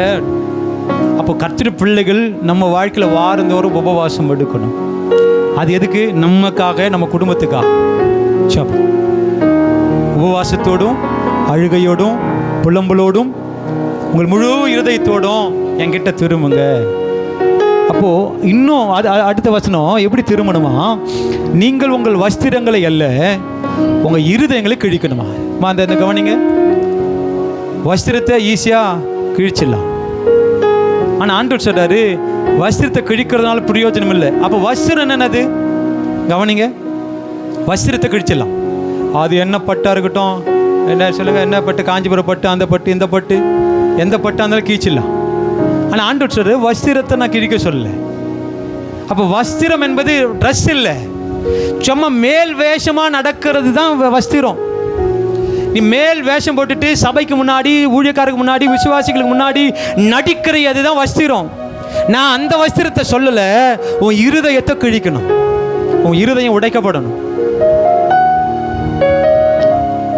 அப்போ கர்த்தர் பிள்ளைகள் நம்ம வாழ்க்கையில் வாரந்தோறும் உபவாசம் எடுக்கணும். அது எதுக்கு? நமக்காக, நம்ம குடும்பத்துக்காக. உபவாசத்தோடும் அழுகையோடும் புலம்பலோடும் உங்கள் முழு இருதயத்தோடும் என்கிட்ட திரும்புங்க. அப்போது இன்னும் அடுத்த வசனம் எப்படி திரும்பணுமா? நீங்கள் உங்கள் வஸ்திரங்களை அல்ல, உங்கள் இருதயங்களை கிழிக்கணுமா. அந்த கவனிங்க, வஸ்திரத்தை ஈஸியாக கிழிச்சிடலாம். ஆனால் ஆண்டவர் சொல்கிறாரு, வஸ்திரத்தை கிழிக்கிறதுனால பிரயோஜனம் இல்லை. அப்போ வஸ்திரம் என்னது? கவனிங்க, வஸ்திரத்தை கிழிச்சிடலாம். அது என்ன பட்டாக இருக்கட்டும், என்ன சொல்லுங்கள், என்ன பட்டு, காஞ்சிபுரம் பட்டு, அந்த பட்டு, இந்த பட்டு, எந்த பட்டு இருந்தாலும் கிழிச்சிடலாம். ஆனால் ஆண்டவர் சொல்கிறாரு, வஸ்திரத்தை நான் கிழிக்க சொல்லலை. அப்போ வஸ்திரம் என்பது ட்ரெஸ் இல்லை, சும்மா மேல் வேஷமாக நடக்கிறது தான் வஸ்திரம். நீ மேல் வேஷம் போட்டுட்டு சபைக்கு முன்னாடி, ஊழியக்காரருக்கு முன்னாடி, விசுவாசிகளுக்கு முன்னாடி நடிக்கிற அதுதான் வஸ்திரம். நான் அந்த வஸ்திரத்தை சொல்லலை. உன் இருதயத்தை கிழிக்கணும். உன் இருதயம் உடைக்கப்படணும்.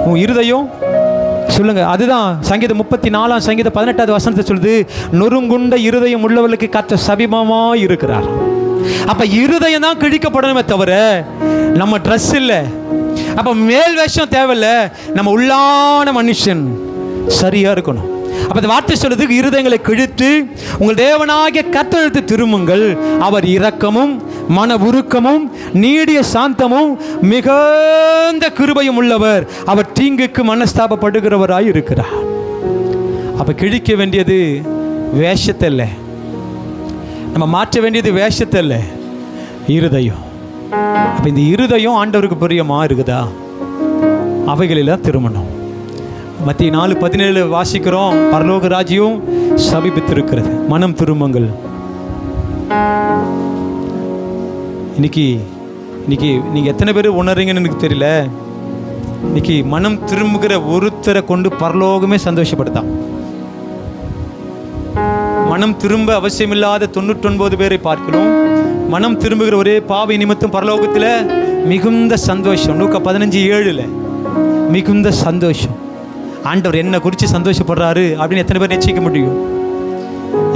உன் இருதயம் சொல்லுங்க. அதுதான் சங்கீதம் 34 சங்கீதம் 18வது வசனத்தை சொல்லுது, நொறுங்குண்ட இருதயம் உள்ளவர்களுக்கு கர்த்தர் சபிமமாய் இருக்கிறார். அப்ப இருதயம் தான் கிழிக்கப்படணுமே தவிர நம்ம ட்ரெஸ் இல்லை. அப்ப மேல் வேஷம் தேவையில்லை, நம்ம உள்ளான மனுஷன் சரியா இருக்கணும். அப்ப இந்த வார்த்தை சொல்லுது, இருதயங்களை கிழித்து உங்கள் தேவனாகிய கர்த்தருக்கு திரும்புங்கள், அவர் இரக்கமும் மன உருக்கமும் நீடிய சாந்தமும் மிகுந்த கிருபையும் உள்ளவர், அவர் தீங்குக்கு மனஸ்தாபப்படுகிறவராய் இருக்கிறார். அப்ப கிழிக்க வேண்டியது வேஷத்தை இல்லை, நம்ம மாற்ற வேண்டியது வேஷத்தை இல்லை, இருதயம். அப்ப இந்த இருதயம் ஆண்டவருக்கு பிரியமா இருக்குதா? அவைகளெல்லாம் திருமணம். மத்திய 4:17 வாசிக்கிறோம், பரலோக ராஜ்யம் சமீபித்திருக்கிறது, மனம் திரும்புங்கள். இன்னைக்கு நீங்கள் எத்தனை பேர் உணர்றீங்கன்னு எனக்கு தெரியல. இன்னைக்கு மனம் திரும்புகிற ஒருத்தரை கொண்டு பரலோகமே சந்தோஷப்படுத்தான். மனம் திரும்ப அவசியமில்லாத 99 பேரை பார்க்கிறோம். மனம் திரும்புகிற ஒரே பாவி நிமித்தம் பரலோகத்தில் மிகுந்த சந்தோஷம். லூக்கா 15:7 மிகுந்த சந்தோஷம். ஆண்டவர் என்ன குறித்து சந்தோஷப்படுறாரு அப்படின்னு எத்தனை பேர் நிச்சயிக்க முடியும்?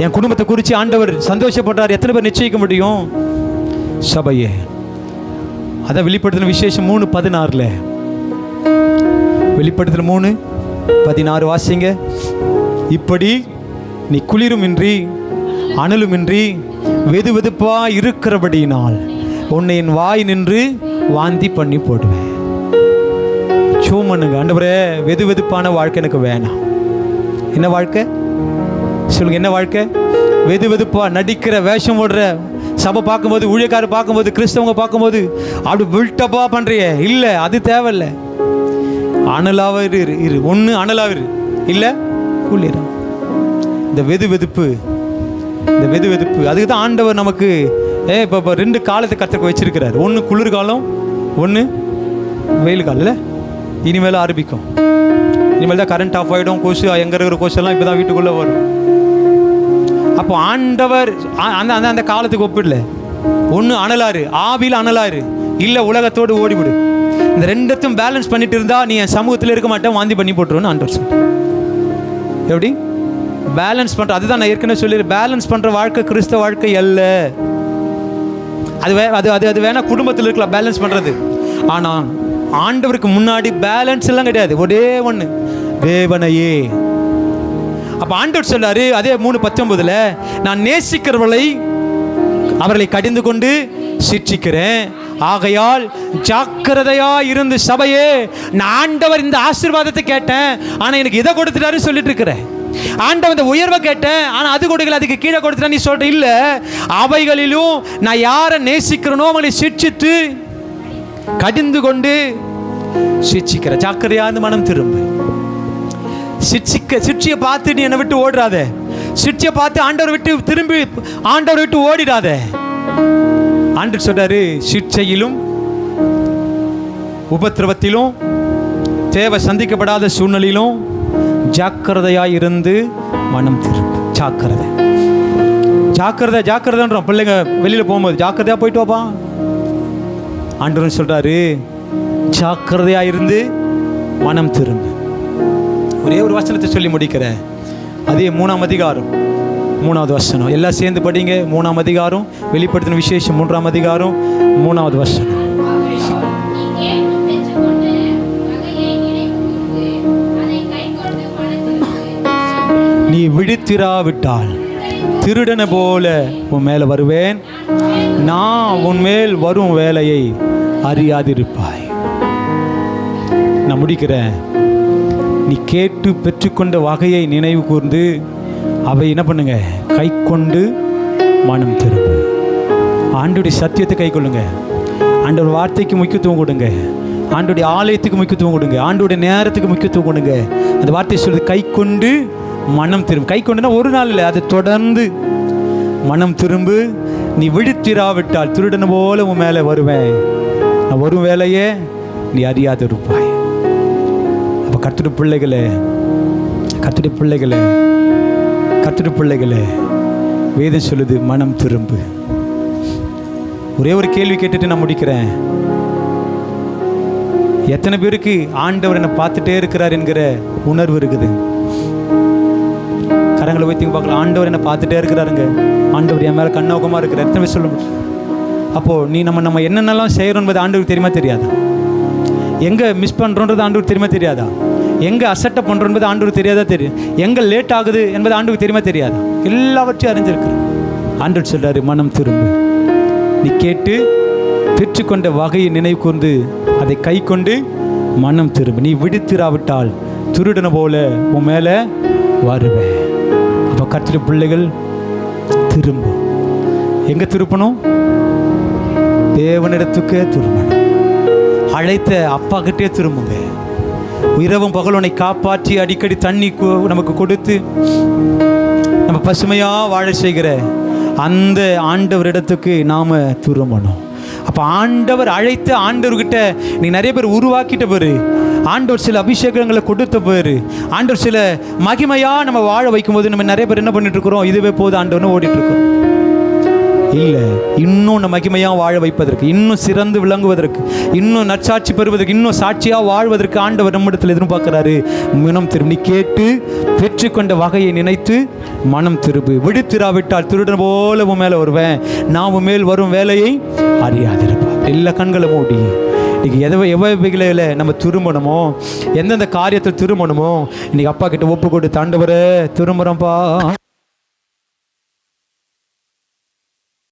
என் குடும்பத்தை குறித்து ஆண்டவர் சந்தோஷப்படுறாரு எத்தனை பேர் நிச்சயிக்க முடியும்? சபையே, அதான் வெளிப்படுத்தின விசேஷம் 3:16. வெளிப்படுத்தின 3:16 வாசிங்க. இப்படி நீ குளிருமின்றி அனலுமின்றி வெது வெதுப்பா இருக்கிறபடியினால் உன்னை என் வாய் நின்று வாந்தி பண்ணி போடுவேன். சோமனுங்க, ஆண்டவரே வெது வெதுப்பான வாழ்க்கை எனக்கு வேணாம். என்ன வாழ்க்கை சொல்லுங்க? என்ன வாழ்க்கை? வெது வெதுப்பா நடிக்கிற வேஷம் போடுற, சபை பார்க்கும்போது, ஊழியக்காரர் பார்க்கும்போது, கிறிஸ்தவங்க பார்க்கும்போது அப்படி பில்டப்பா பண்றிய இல்லை, அது தேவையில்லை. அனலாக இரு. ஒன்று அனலாக இல்லை குளிரம். இந்த வெது வெதுப்பு அதுக்கு தான் ஆண்டவர் நமக்கு இப்போ 2 காலத்தை கற்றுக்க வச்சிருக்கிறார். ஒன்று குளிர்காலம், ஒன்று வெயில் காலம். இல்லை, இனிமேல் ஆரம்பிக்கும். இனிமேல் தான் கரண்ட் ஆஃப் ஆகிடும். கொசு, எங்கே இருக்கிற கொசெல்லாம் இப்போ தான் வீட்டுக்குள்ளே வரும். அப்போ ஆண்டவர் அந்த காலத்துக்கு ஒப்பிடல. ஒன்று அனலாறு, ஆவியில் அனலாறு, இல்லை உலகத்தோடு ஓடிவிடு. இந்த ரெண்டத்தையும் பேலன்ஸ் பண்ணிட்டு இருந்தா நீ என் சமூகத்தில் இருக்க மாட்டேன், வாந்தி பண்ணி போட்டுருவோன்னு ஆண்டவர் சொல்ற. எப்படி பேலன்ஸ் பண்ணுற, அதுதான் நான் ஏற்கனவே சொல்லிடுறேன், பேலன்ஸ் பண்ணுற வாழ்க்கை கிறிஸ்தவ வாழ்க்கை அல்ல. அது வேணால் குடும்பத்தில் இருக்கலாம் பேலன்ஸ் பண்ணுறது. ஆனால் ஆண்டவருக்கு முன்னாடி பேலன்ஸ் எல்லாம் கிடையாது, ஒரே ஒன்று, தேவனையே. அப்போ ஆண்டவர் சொல்றாரு அதே 3:19, நான் அவர்களை கடிந்து கொண்டு சிட்சிக்கிறேன், ஆகையால் ஜாக்கிரதையா இருந்து சபையே. நான் ஆண்டவர் இந்த ஆசீர்வாதத்தை கேட்டேன், ஆனால் எனக்கு இதை கொடுத்துட்டாரு சொல்லிட்டு இருக்கிறேன். ஆண்டவர் இந்த உயர்வை கேட்டேன், ஆனால் அது கொடுக்கல, அதுக்கு கீழே கொடுத்துட்டா நீ சொல்ற இல்லை. அவைகளிலும் நான் யாரை நேசிக்கிறனோ அவங்களை சிட்சித்து கடிந்து கொண்டு சிட்சிக்கிற. ஜாக்கிரதையா மனம் திரும்ப. சிட்சியை பார்த்து நீ என்னை விட்டு ஓடுறாத. சிட்சியை பார்த்து ஆண்டவர் விட்டு ஓடிடாத. ஆண்டவர் சொல்றாரு, சிட்சையிலும் உபத்திரவத்திலும் தேவை சந்திக்கப்படாத சூழ்நிலையிலும் ஜாக்கிரதையாக இருந்து மனம் திரும்ப. ஜாக்கிரதைன்றோம். பிள்ளைங்க வெளியில் போகும்போது ஜாக்கிரதையாக போயிட்டு வாப்பா. ஆண்டவர் சொல்றாரு, ஜாக்கிரதையாக இருந்து மனம் திரும்ப. ஒரே ஒரு வசனத்தை சொல்லி முடிக்கிறேன். அதே 3ஆம் அதிகாரம் 3வது வசனம். எல்லாம் சேர்ந்து படிங்க. 3ஆம் அதிகாரம், வெளிப்படுத்தின விசேஷம் 3ஆம் அதிகாரம் 3வது வசனம். நீ விழித்திராவிட்டால் திருடனை போல உன் மேல வருவேன், நான் உன் மேல் வரும் வேலையை அறியாதிருப்பாய். நான் முடிக்கிறேன். நீ கேட்டு பெற்றுக்கொண்ட வகையை நினைவு கூர்ந்து அவை என்ன பண்ணுங்க, கை கொண்டு மனம் திரும்பு. ஆண்டோடைய சத்தியத்தை கை கொள்ளுங்க. ஆண்டோட வார்த்தைக்கு முக்கியத்துவம் கொடுங்க. ஆண்டோடைய ஆலயத்துக்கு முக்கியத்துவம் கொடுங்க. ஆண்டோடைய நேரத்துக்கு முக்கியத்துவம் கொடுங்க. அந்த வார்த்தையை சொல்லுது, கை கொண்டு மனம் திரும்பு. கை கொண்டுனா ஒரு நாள் இல்லை, அது தொடர்ந்து மனம் திரும்பு. நீ விழித்திராவிட்டால் திருடனை போல உன் மேலே வருவேன், நான் வரும் வேலையே நீ அறியாது இருப்பாய். அப்போ கர்த்தருடைய பிள்ளைகளே, வேதம் சொல்லுது, மனம் திரும்பு. ஒரே ஒரு கேள்வி கேட்டுட்டு நான் முடிக்கிறேன். எத்தனை பேருக்கு ஆண்டவர் என்னை பார்த்துட்டே இருக்கிறார் என்கிற உணர்வு இருக்குது? கரங்களை வைத்திங்க பார்க்கலாம். ஆண்டவர் என்னை பார்த்துட்டே இருக்கிறாருங்க, ஆண்டவர் என் மேலே கண்ணோக்கமாக இருக்கிறார். எத்தனை பேர் சொல்ல முடியும்? அப்போது நம்ம என்னென்னலாம் செய்கிறோம் என்பது ஆண்டவருக்கு தெரியுமா தெரியாதா? எங்கே மிஸ் பண்ணுறோன்றது ஆண்டவருக்கு தெரியுமா தெரியாதா? எங்கே அசட்டை பண்ணுறோம் என்பது ஆண்டவருக்கு தெரியாதா? தெரியும். எங்கே லேட் ஆகுது என்பது ஆண்டவருக்கு தெரியுமா தெரியாதா? எல்லாவற்றையும் அறிஞ்சிருக்கிறேன். ஆண்டவர் சொல்கிறாரு, மனம் திரும்பு. நீ கேட்டு பெற்றுக்கொண்ட வகையை நினைவு கூர்ந்து அதை கை கொண்டு மனம் திரும்பு. நீ விடுத்திராவிட்டால் திருடனை போல உன் மேலே வருவேன். அப்போ கர்த்தருடைய பிள்ளைகள் திரும்பும். எங்கே திருப்பணும்? தேவனிடத்துக்கே திரும்பணும். அழைத்த அப்பா கிட்டே திரும்புங்க. இரவும் பகலோனை காப்பாற்றி அடிக்கடி தண்ணி நமக்கு கொடுத்து நம்ம பசுமையாக வாழ செய்கிற அந்த ஆண்டவரிடத்துக்கு நாம் திரும்பணும். அப்போ ஆண்டவர் அழைத்த ஆண்டவர்கிட்ட நீ நிறைய பேர் உருவாக்கிட்ட பேர், ஆண்டவர் சில அபிஷேகங்களை கொடுத்த பேர், ஆண்டவர் சில மகிமையாக நம்ம வாழ வைக்கும்போது நம்ம நிறைய பேர் என்ன பண்ணிட்டு இருக்கிறோம்? இதுவே போது ஆண்டவர்னு ஓடிட்டுருக்கோம். இல்லை, இன்னும் நம்ம மகிமையாக வாழ வைப்பதற்கு, இன்னும் சிறந்து விளங்குவதற்கு, இன்னும் நற்சாட்சி பெறுவதற்கு, இன்னும் சாட்சியாக வாழ்வதற்கு ஆண்டவர் நம்மிடத்தில் எதிர்பார்க்கிறாரு. மனம் திரும்பி கேட்டு பெற்றுக்கொண்ட வகையை நினைத்து மனம் திரும்பு. விடுத்திராவிட்டால் திருடன் போல உன் மேலே வருவேன், நான் உன் மேல் வரும் வேலையை அறியாதிருப்பா. எல்லா கண்களை மூடி இன்றைக்கி எவைகளில் நம்ம திரும்பணுமோ, எந்தெந்த காரியத்தில் திரும்பணுமோ இன்னைக்கு அப்பா கிட்ட ஒப்பு கொடுத்து, ஆண்டவரே திரும்புகிறோம்ப்பா.